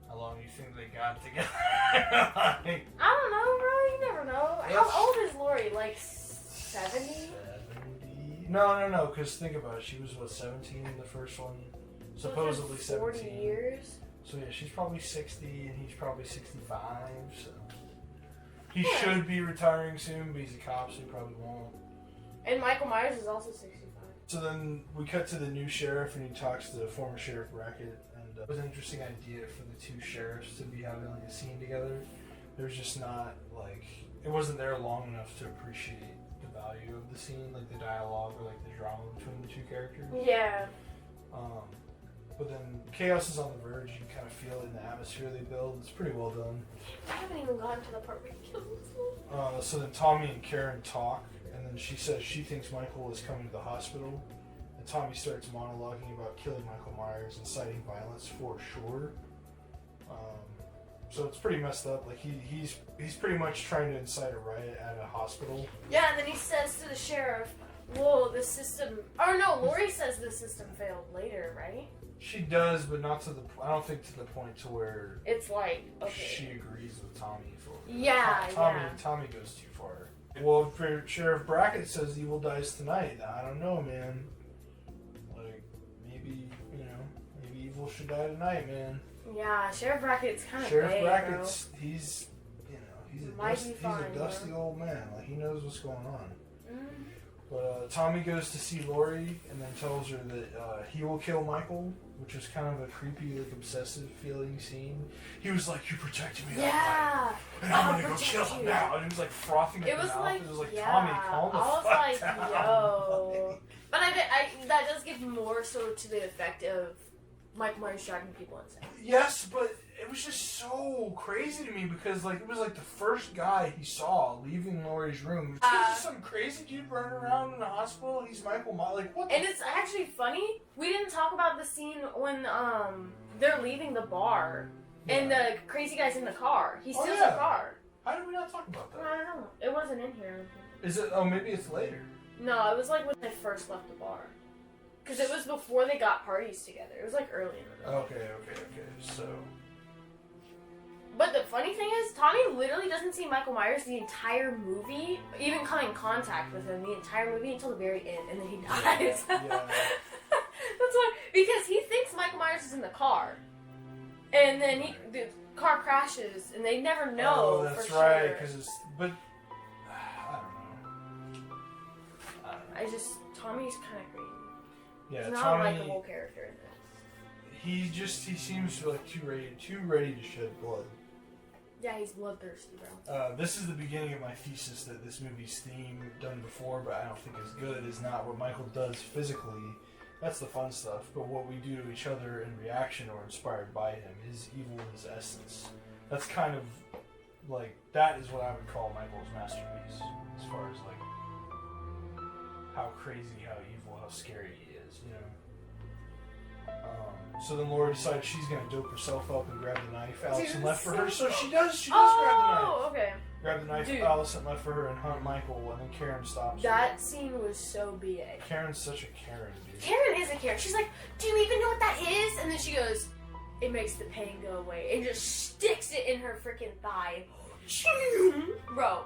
how long do you think they got together? I don't know, bro. You never know. How old is Laurie? Like 70? 70? No. Because think about it. She was, 17 in the first one? Supposedly 40 17. years? So, yeah, she's probably 60, and he's probably 65, so... He should be retiring soon, but he's a cop, so he probably won't. And Michael Myers is also 65. So then we cut to the new sheriff, and he talks to former Sheriff Brackett, and it was an interesting idea for the two sheriffs to be having like a scene together. There's just not like it wasn't there long enough to appreciate the value of the scene, like the dialogue or like the drama between the two characters. Yeah. But then chaos is on the verge. You can kind of feel it in the atmosphere they build. It's pretty well done. I haven't even gotten to the part where he kills himself. So then Tommy and Karen talk, and then she says she thinks Michael is coming to the hospital. And Tommy starts monologuing about killing Michael Myers, inciting violence for sure. So it's pretty messed up. Like he's pretty much trying to incite a riot at a hospital. Yeah, and then he says to the sheriff, "Whoa, the system." Or no, Laurie says the system failed later, right? She does, but not to the. I don't think to the point to where it's like okay. She agrees with Tommy for. Tommy goes too far. Well, Sheriff Brackett says evil dies tonight. I don't know, man. Like maybe evil should die tonight, man. Yeah, Sheriff Brackett's kind of Sheriff Brackett's he's a fine, dusty old man. Like he knows what's going on. Mm. But Tommy goes to see Laurie and then tells her that he will kill Michael, which is kind of a creepy, like obsessive feeling scene. He was like, "You protected me that night, and I'm gonna go kill him now." And he was like frothing at the mouth. It was like, Tommy, calm the fuck down. Yo. But I that does give more so to the effect of Michael Myers dragging people inside. Yes, but it was just so crazy to me because like it was like the first guy he saw leaving Laurie's room. It's just some crazy dude running around in the hospital. He's Michael Myers. Like what? And it's actually funny. We didn't talk about the scene when they're leaving the bar and the crazy guy's in the car. He steals the car. How did we not talk about that? I don't know. It wasn't in here. Is it? Oh, maybe it's later. No, it was like when they first left the bar. Because it was before they got parties together. It was like early in the movie. Okay. So. But the funny thing is, Tommy literally doesn't see Michael Myers the entire movie, even come in contact with him the entire movie until the very end, and then he dies. Yeah. That's why, because he thinks Michael Myers is in the car, and then the car crashes, and they never know. Oh, that's for right. sure. Because but I don't know. Tommy's kind of crazy. Yeah, he's not Tommy, a likable character in this. He seems like too ready to shed blood. Yeah, he's bloodthirsty, bro. This is the beginning of my thesis that this movie's theme, done before, but I don't think is good, is not what Michael does physically. That's the fun stuff. But what we do to each other in reaction or inspired by him, his evil, his essence. That's kind of like that is what I would call Michael's masterpiece, as far as like how crazy, how evil, how scary he is, you know. So then Laura decides she's gonna dope herself up and grab the knife Allison left for her. So she does grab the knife. Oh, okay. Grab the knife Dude. Allison left for her and hunt Michael, and then Karen stops her. That scene was so BA. Karen's such a Karen, dude. Karen is a Karen. She's like, "Do you even know what that is?" And then she goes, "It makes the pain go away," and just sticks it in her freaking thigh. Bro,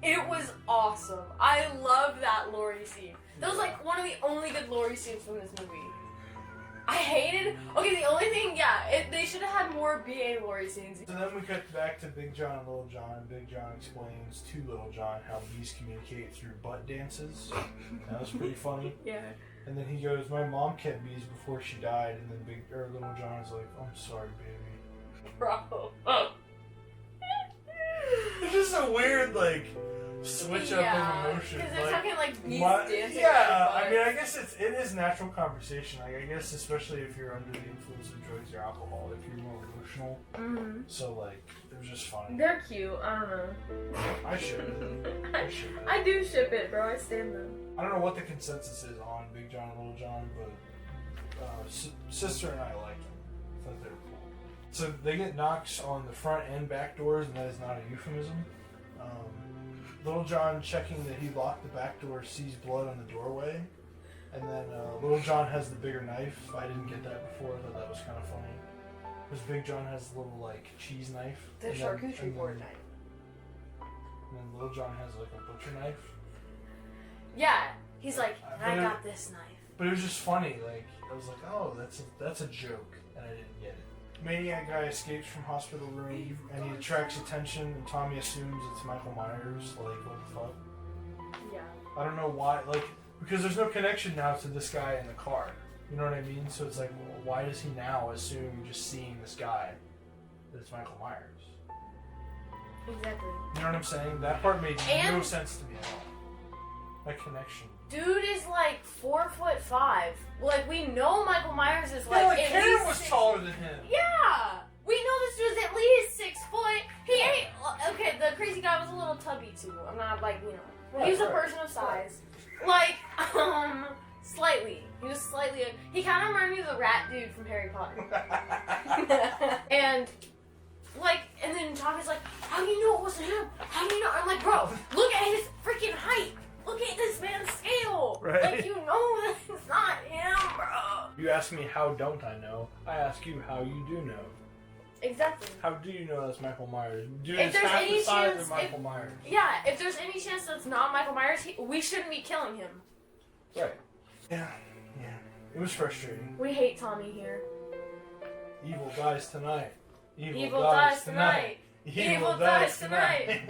it was awesome. I love that Laurie scene. That was like one of the only good Laurie scenes from this movie. I hated. Okay, the only thing, they should have had more BA Laurie scenes. So then we cut back to Big John and Little John, and Big John explains to Little John how bees communicate through butt dances. That was pretty funny. Yeah. And then he goes, "My mom kept bees before she died," and then Little John is like, "I'm sorry, baby." Bro. It's just a weird, like, switch up of emotion. Because they're talking like bees dancing. Yeah, I mean, I guess it is natural conversation. Like, I guess especially if you're under the influence of drugs or alcohol, if you're more emotional. Mm-hmm. So like, it was just funny. They're cute. I don't know. I should. I do ship it, bro. I stand them. I don't know what the consensus is on Big John and Little John, but sister and I liked them. I thought they were cool. So they get knocks on the front and back doors, and that is not a euphemism. Little John, checking that he locked the back door, sees blood on the doorway. And then Little John has the bigger knife. I didn't get that before. I thought that was kind of funny. Because Big John has the little, like, cheese knife. The charcuterie board knife. And then Little John has, like, a butcher knife. Yeah. He's like, I got this knife. But it was just funny. Like, I was like, oh, that's a joke. And I didn't get it. Maniac guy escapes from hospital room, and he attracts attention, and Tommy assumes it's Michael Myers. Like, what the fuck? Yeah. I don't know why. Like, because there's no connection now to this guy in the car. You know what I mean? So it's like, well, why does he now assume just seeing this guy that it's Michael Myers? Exactly. You know what I'm saying? That part made no sense to me at all. That connection. Dude is like 4'5". Like, we know Michael Myers is like. Yeah, like at Karen least was 6. taller than him. Yeah. We know this dude's at least 6 foot. He ain't. Okay, the crazy guy was a little tubby too. I'm not like, you know. Right, he was a right. person of size. Like, slightly. He was slightly. He kind of reminded me of the rat dude from Harry Potter. And, like, and then Tommy's like, how do you know it wasn't him? How do you know? I'm like, bro, look at his freaking height. Look at this man's scale. Right. Like, you know that it's not him, bro. You ask me how don't I know? I ask you how you do know. Exactly. How do you know that's Michael Myers? Dude, If it's there's half any the size chance- of Michael Myers. Yeah, if there's any chance that's not Michael Myers, we shouldn't be killing him. Right. Yeah. It was frustrating. We hate Tommy here. Evil dies tonight. Evil dies tonight. Evil dies tonight.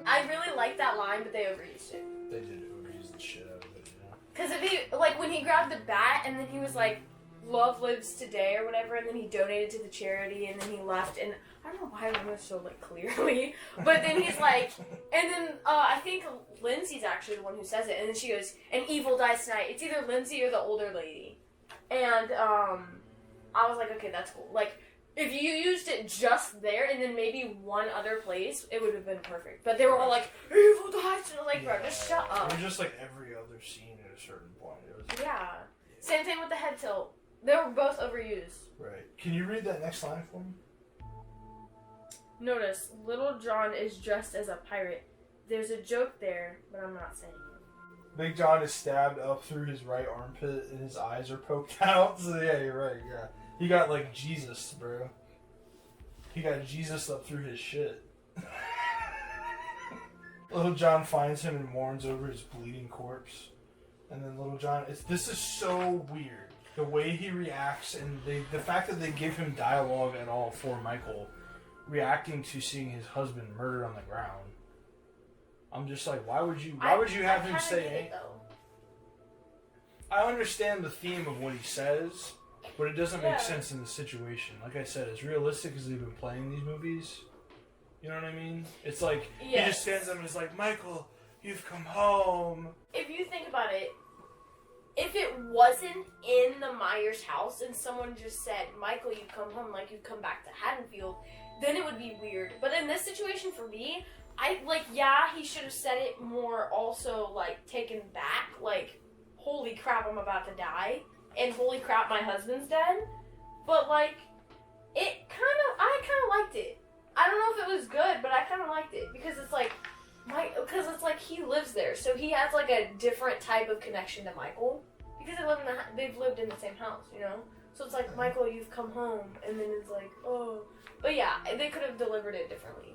I really like that line, but they overused it. They did overuse the shit out of it, you know? Because if he, like, when he grabbed the bat and then he was like, love lives today or whatever, and then he donated to the charity and then he left, and I don't know why I remember so, like, clearly, but then he's like, and then I think Lindsay's actually the one who says it, and then she goes, and evil dies tonight. It's either Lindsay or the older lady. And I was like, okay, that's cool. Like, if you used it just there and then maybe one other place, it would have been perfect. But they were all like, evil dies tonight. Like, bro, just shut up. It was just like every other scene at a certain point. It was Yeah. Same thing with the head tilt. They were both overused. Right. Can you read that next line for me? Notice, Little John is dressed as a pirate. There's a joke there, but I'm not saying it. Big John is stabbed up through his right armpit and his eyes are poked out. So yeah, you're right, yeah. He got like Jesus, bro. He got Jesus up through his shit. Little John finds him and mourns over his bleeding corpse. And then Little John, this is so weird. The way he reacts and the fact that they give him dialogue at all for Michael reacting to seeing his husband murdered on the ground. I'm just like, why would you have him say anything? I understand the theme of what he says, but it doesn't make sense in the situation. Like I said, as realistic as they've been playing these movies, you know what I mean? It's like, he just stands up and is like, Michael, you've come home. If you think about it, if it wasn't in the Myers house and someone just said, Michael, you've come home, like you've come back to Haddonfield, then it would be weird. But in this situation for me, he should have said it more also, like, taken back, like, holy crap, I'm about to die, and holy crap, my husband's dead. But, like, I kind of liked it. I don't know if it was good, but I kind of liked it, because it's like, he lives there, so he has, like, a different type of connection to Michael, because they've lived in the same house, you know? So it's like, Michael, you've come home, and then it's like, oh. But yeah, they could have delivered it differently,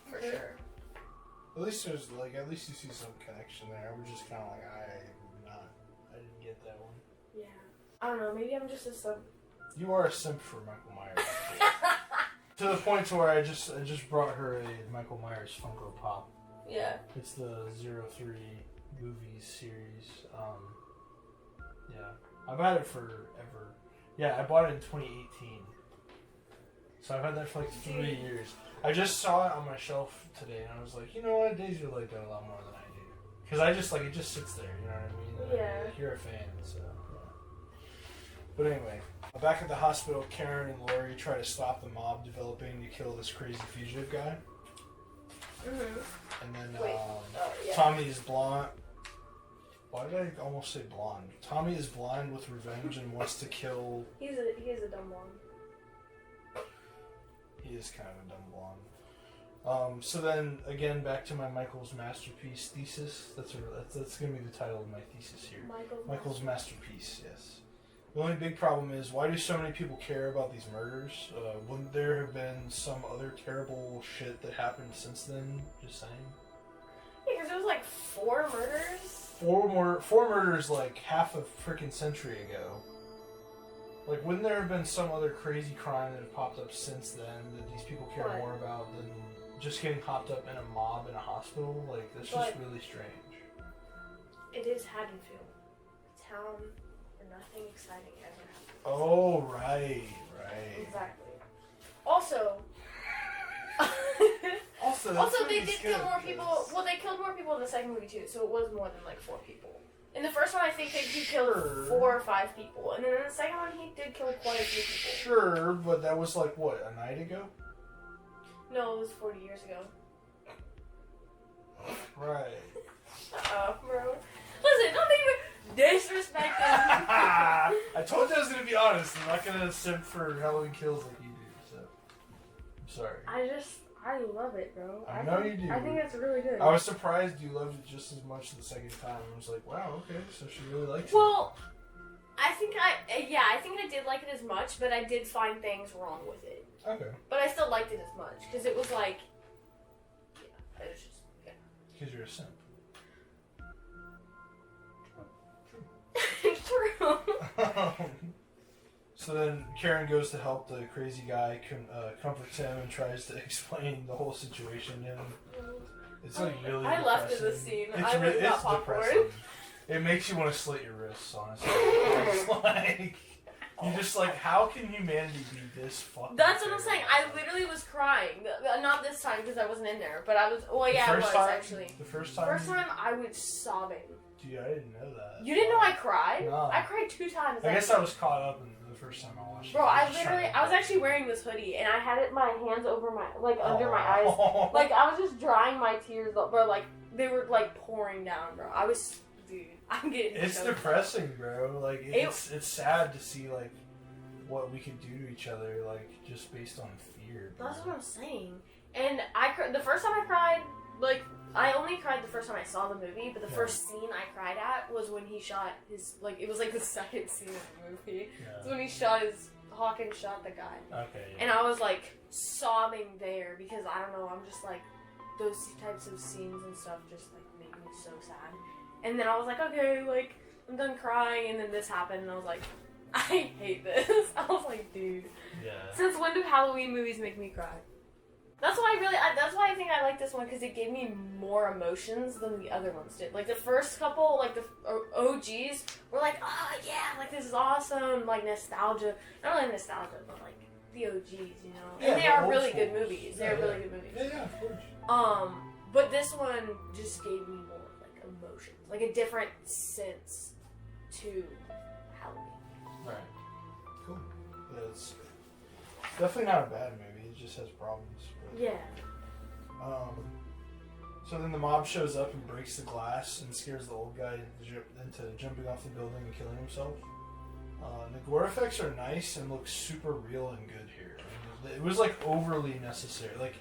for sure. At least you see some connection there. We're just kind of like, I didn't get that one. Yeah. I don't know, maybe I'm just a simp. You are a simp for Michael Myers. To the point to where I just brought her a Michael Myers Funko Pop. Yeah. It's the 03 movies series. Yeah. I've had it forever. Yeah, I bought it in 2018. So I've had that for like 3 years. I just saw it on my shelf today, and I was like, you know what, Daisy would like that a lot more than I do. Because I just, like, it just sits there, you know what I mean? Yeah. Like, you're a fan, so, yeah. But anyway, back at the hospital, Karen and Lori try to stop the mob developing to kill this crazy fugitive guy. And then, Tommy is blonde. Why did I almost say blonde? Tommy is blind with revenge and wants to kill... He is a dumb blonde. He is kind of a dumb blonde. So then, again, back to my Michael's masterpiece thesis. That's going to be the title of my thesis here. Michael's masterpiece, yes. The only big problem is, why do so many people care about these murders? Wouldn't there have been some other terrible shit that happened since then? Just saying. Yeah, because there was like 4 murders. 4 murders like half a freaking century ago. Like, wouldn't there have been some other crazy crime that have popped up since then that these people care more about than just getting hopped up in a mob in a hospital? Like, that's just really strange. It is Haddonfield, a town where nothing exciting ever happens. Oh, right. Exactly. Also, they did kill more people. Well, they killed more people in the second movie too, so it was more than like 4 people. In the first one, I think he killed 4 or 5 people, and then in the second one, he did kill quite a few people. Sure, but that was like what, a night ago? No, it was 40 years ago. Right. Bro. Listen, don't even disrespect him. I told you I was gonna be honest. I'm not gonna simp for Halloween Kills like you do. So I'm sorry. I love it, bro. I know you do. I think it's really good. I was surprised you loved it just as much the second time. I was like, wow, okay, so she really likes it. Well, I think I did like it as much, but I did find things wrong with it. Okay. But I still liked it as much, because it was like, yeah, it was just, yeah. Because you're a simp. True. So then Karen goes to help the crazy guy, comforts him, and tries to explain the whole situation to him. It's like really I left in this scene. I was not popcorn. It makes you want to slit your wrists, honestly. It's like, you're just like, how can humanity be this fucking That's what I'm saying. I literally was crying. Not this time, because I wasn't in there, but I was, well, yeah, I was actually. The first time? First time, I was sobbing. Dude, I didn't know that. You didn't know I cried? No. I cried 2 times. I guess I was caught up in the first time I watched it. Bro, I was actually wearing this hoodie, and I had my hands over my, under my eyes. Like, I was just drying my tears, bro, like, they were, like, pouring down, bro. Dude, I'm getting It's depressing, bro. Like, it's sad to see, like, what we could do to each other, like, just based on fear. Bro. That's what I'm saying. And the first time I cried, like, I only cried the first time I saw the movie, but the first scene I cried at was when he shot his, like, it was like the second scene of the movie. Yeah. So when Hawkins shot the guy. Okay. Yeah. And I was, like, sobbing there because, I don't know, I'm just, like, those types of scenes and stuff just, like, make me so sad. And then I was like, okay, like, I'm done crying, and then this happened, and I was like, I hate this. I was like, dude. Yeah. Since when do Halloween movies make me cry? That's why I think I like this one, because it gave me more emotions than the other ones did. Like, the first couple, like, the OGs were like, oh, yeah, like, this is awesome, like, nostalgia. Not really nostalgia, but, like, the OGs, you know? And they are really good movies. They're really good movies. Yeah, of course. But this one just gave me more, like, emotions. Like, a different sense to Halloween. Right. Cool. Yeah, it's definitely not a bad movie. It just has problems. But, yeah. So then the mob shows up and breaks the glass and scares the old guy into jumping off the building and killing himself. The gore effects are nice and look super real and good here. I mean, it was like overly necessary. Like,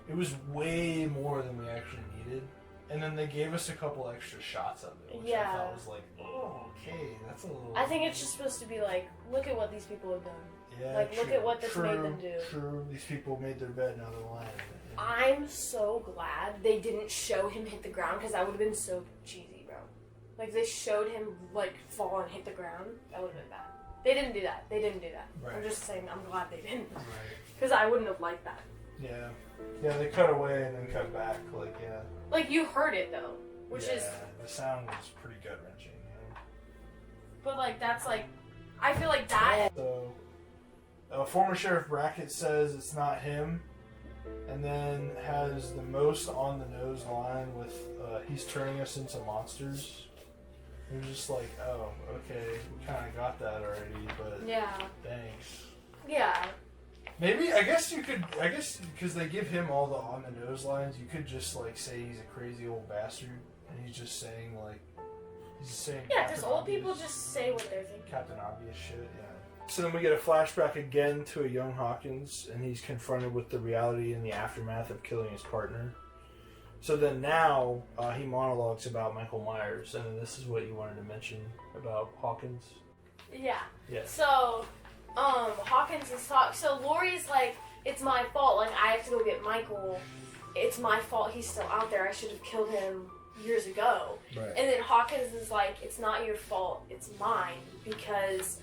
it was way more than we actually needed. And then they gave us a couple extra shots of it, which I thought was like, oh, okay, that's a little... I think it's just supposed to be like, look at what these people have done. Yeah, like, look at what this made them do. True, these people made their bed, now they're lying. I'm so glad they didn't show him hit the ground, because that would have been so cheesy, bro. Like, they showed him, like, fall and hit the ground. That would have been bad. They didn't do that. Right. I'm just saying, I'm glad they didn't. Right. Because I wouldn't have liked that. Yeah. Yeah, they cut away and then cut back, like, yeah. Like, you heard it, though. Which is... the sound was pretty gut-wrenching, you know? But, like, that's, like... I feel like that... So, Former Sheriff Brackett says it's not him, and then has the most on the nose line with he's turning us into monsters. You're just like, oh, okay, we kind of got that already, but Yeah. thanks. Yeah. Maybe, I guess because they give him all the on the nose lines, you could just like say he's a crazy old bastard, and he's just saying Yeah, Captain just old Obvious- people just say what they're thinking. Captain Obvious shit, yeah. So then we get a flashback again to a young Hawkins, and he's confronted with the reality and the aftermath of killing his partner. So then now he monologues about Michael Myers, and then this is what you wanted to mention about Hawkins. Yeah. Yeah. So, Hawkins is talking. So Laurie's like, it's my fault. Like, I have to go get Michael. It's my fault. He's still out there. I should have killed him years ago. Right. And then Hawkins is like, it's not your fault. It's mine because,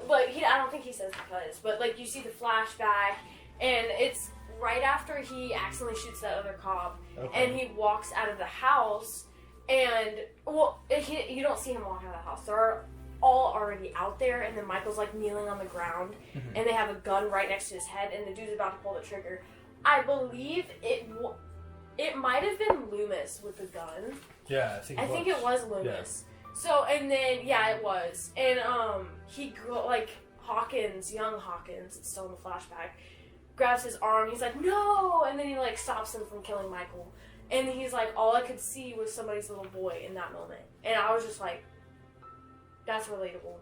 like, I don't think he says because, but like you see the flashback, and it's right after he accidentally shoots that other cop, Okay. and he walks out of the house, and you don't see him walk out of the house. They're all already out there, and then Michael's like kneeling on the ground, and they have a gun right next to his head, and the dude's about to pull the trigger. I believe it might have been Loomis with the gun. Yeah, I think it was Loomis. So, and then, yeah, it was. And, Hawkins, young Hawkins, it's still in the flashback, grabs his arm, he's like, no! And then he, like, stops him from killing Michael. And he's like, all I could see was somebody's little boy in that moment. And I was just like, that's relatable.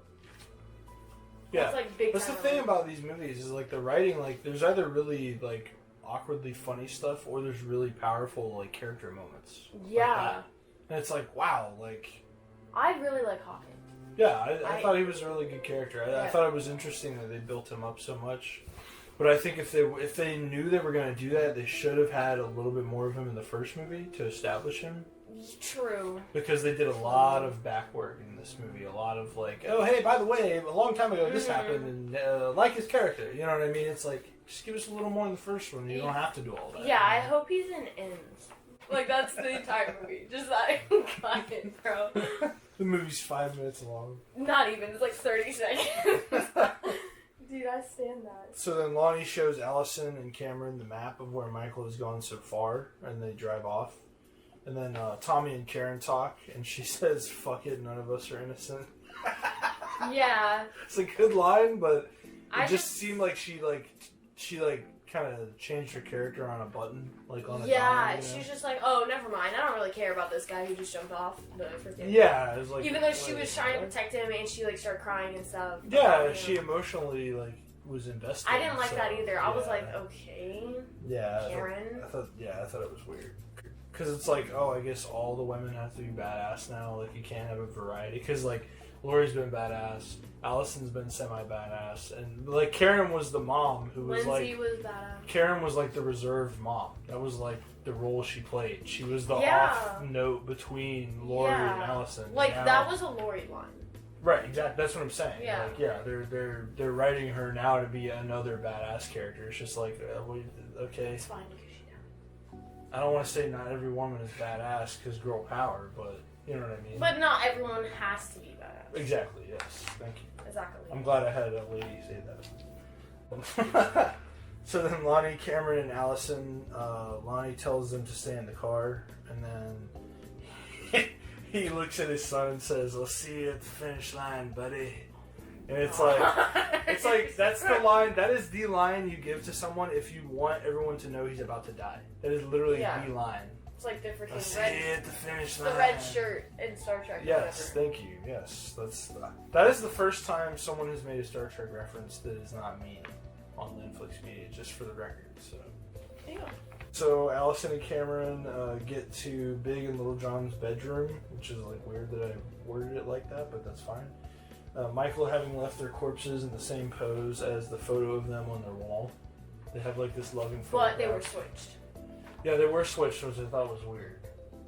Yeah. That's, like, big That's the time thing relatable. about these movies is like the writing, like there's either really like awkwardly funny stuff or there's really powerful like character moments. Yeah. Like that. And it's like, wow, like I really like Hawkins. yeah, I thought he was a really good character. I thought it was interesting that they built him up so much. But I think if they knew they were going to do that, they should have had a little bit more of him in the first movie to establish him. True. Because they did a lot of back work in this movie. A lot of like, oh, hey, by the way, a long time ago this happened, and like his character. You know what I mean? It's like, just give us a little more in the first one. You don't have to do all that. Yeah, I hope he's in Ends. Like, that's the entire movie. Just that cut, bro. The movie's 5 minutes long. Not even. It's like 30 seconds. Dude, I stand that. So then Lonnie shows Allison and Cameron the map of where Michael has gone so far, and they drive off. And then Tommy and Karen talk, and she says, fuck it, none of us are innocent. Yeah. It's a good line, but I it just seemed like she kind of changed her character on a button, like on a yeah, dime, you know? she's just like, oh, never mind. I don't really care about this guy who just jumped off the freaking... Yeah, it was like... Even though she was trying to protect him and she, like, started crying and stuff. Yeah, you know. she emotionally, like, was invested. I didn't like so, that either. I was yeah. like, okay, Yeah. Karen. I thought it was weird. Because it's like, oh, I guess all the women have to be badass now. Like, you can't have a variety. Because, like, Laurie's been badass. Allison's been semi-badass. And, like, Karen was the mom who was, Lindsay like... was badass. Karen was, like, the reserved mom. That was, like, the role she played. She was the Yeah. off note between Laurie Yeah. and Allison. Like, Now- that was a Laurie line. Right, exactly. That's what I'm saying. Yeah. Like, yeah, they're writing her now to be another badass character. It's just like, okay. It's fine because she died. I don't want to say not every woman is badass because girl power, but you know what I mean. But not everyone has to be badass. Exactly. Yes. Thank you. Exactly. I'm glad I had a lady say that. So then Lonnie, Cameron, and Allison, Lonnie tells them to stay in the car, and then he looks at his son and says, "I'll see you at the finish line, buddy." And it's like that's the line. That is the line you give to someone if you want everyone to know he's about to die. That is literally the line. It's like the I'll freaking see you at the finish line. the red shirt in Star Trek. Yes, thank you. Yes, that is the first time someone has made a Star Trek reference that is not me on LaneFlix Media, just for the record. So, Yeah. so Allison and Cameron get to Big and Little John's bedroom, which is like weird that I worded it like that, but that's fine. Michael having left their corpses in the same pose as the photo of them on their wall. They have like this loving photo. But they were switched. Yeah, they were switched, which I thought was weird.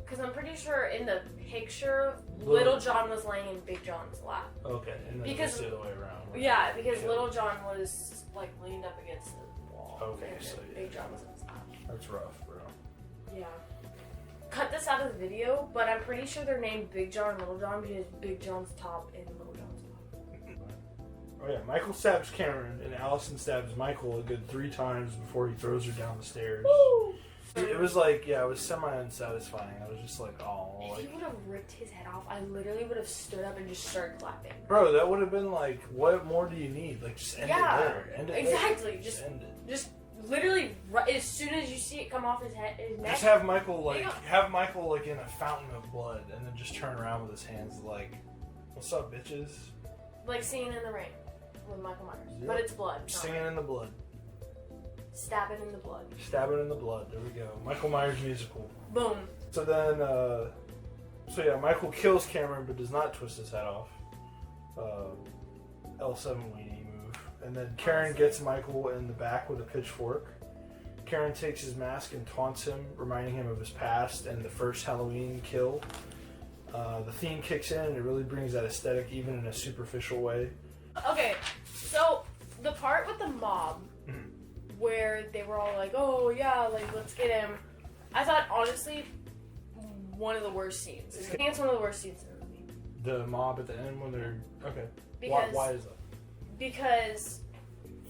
Because I'm pretty sure in the picture, Little John was laying in Big John's lap. Okay, and then Because- it's the other way around. Yeah, because Okay. Little John was like leaned up against the wall. Okay, and so Big John was in his lap. That's rough, bro. Yeah. Cut this out of the video, but I'm pretty sure they're named Big John and Little John because Big John's top and Little John's top. Oh yeah, Michael stabs Cameron, and Allison stabs Michael a good 3 times before he throws her down the stairs. Woo! It was like, yeah, it was semi-unsatisfying. I was just like, oh. If Like, he would have ripped his head off, I literally would have stood up and just started clapping. bro, that would have been like, what more do you need? Like, just end it there. End it exactly. there. Just end it. Just literally, as soon as you see it come off his head, his neck. Just have Michael like in a fountain of blood, and then just turn around with his hands like, "What's up, bitches?" Like Singing in the Rain with Michael Myers, Yep. but it's blood. Singing in the blood. Stabbing in the blood. Stabbing in the blood. There we go. Michael Myers musical. Boom. So then, Michael kills Cameron, but does not twist his head off. L7 weenie move. And then Karen gets Michael in the back with a pitchfork. Karen takes his mask and taunts him, reminding him of his past and the first Halloween kill. The theme kicks in, and it really brings that aesthetic, even in a superficial way. Okay, so the part with the mob, where they were all like, "Oh yeah, like let's get him," I thought honestly, one of the worst scenes. I think it's one of the worst scenes in the movie. The mob at the end when they're okay. Because, why is that? Because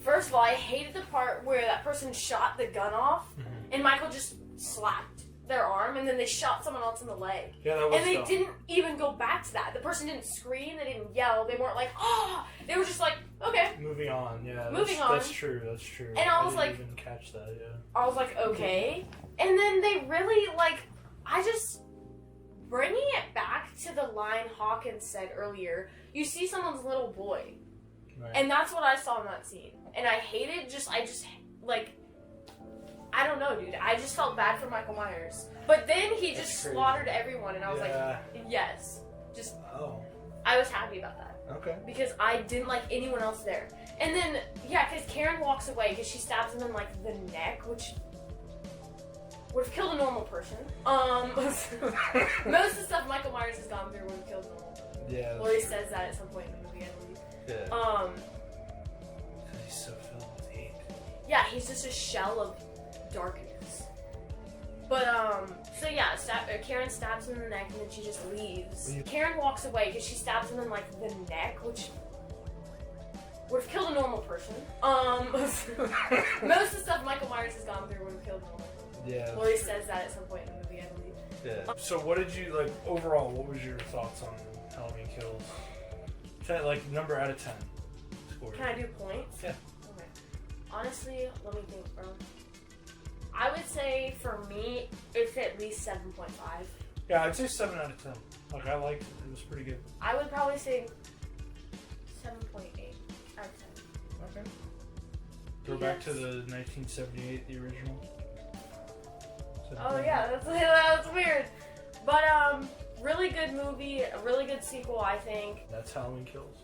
first of all, I hated the part where that person shot the gun off, and Michael just slapped their arm, and then they shot someone else in the leg. Yeah, that was and they dumb. didn't even go back to that. The person didn't scream, they didn't yell, they weren't like, "Oh!" They were just like, "Okay." Moving on, yeah. Moving on. That's true. That's true. And I was didn't like- even catch that. Yeah. I was like, "Okay." And then they really I just bringing it back to the line Hawkins said earlier. You see someone's little boy, Right. and that's what I saw in that scene, and I hated. I don't know, dude. I just felt bad for Michael Myers. But then he That's just crazy. slaughtered everyone, and I was Yeah. like, yes. Just, Oh. I was happy about that. Okay. Because I didn't like anyone else there. And then, yeah, because Karen walks away because she stabs him in, the neck, which would have killed a normal person. Most of the stuff Michael Myers has gone through would have killed a normal person. Yeah. Or he says that at some point in the movie, I believe. Yeah. He's so filled with hate. Yeah, he's just a shell of darkness. But, so yeah, Karen stabs him in the neck and then she just leaves. Karen walks away because she stabs him in, the neck, which would have killed a normal person. Most of the stuff Michael Myers has gone through would have killed a normal person. Yeah. Or he says that at some point in the movie, I believe. Yeah. So what did you, overall, what was your thoughts on Halloween Kills? Number out of 10. Score. Can I do points? Yeah. Okay. Honestly, let me think, bro. I would say, for me, it's at least 7.5. Yeah, I'd say 7 out of 10. I liked it. It was pretty good. I would probably say 7.8 out of 10. Okay. Go back to the 1978, the original. Oh yeah, that's weird. But really good movie, a really good sequel, I think. That's Halloween Kills.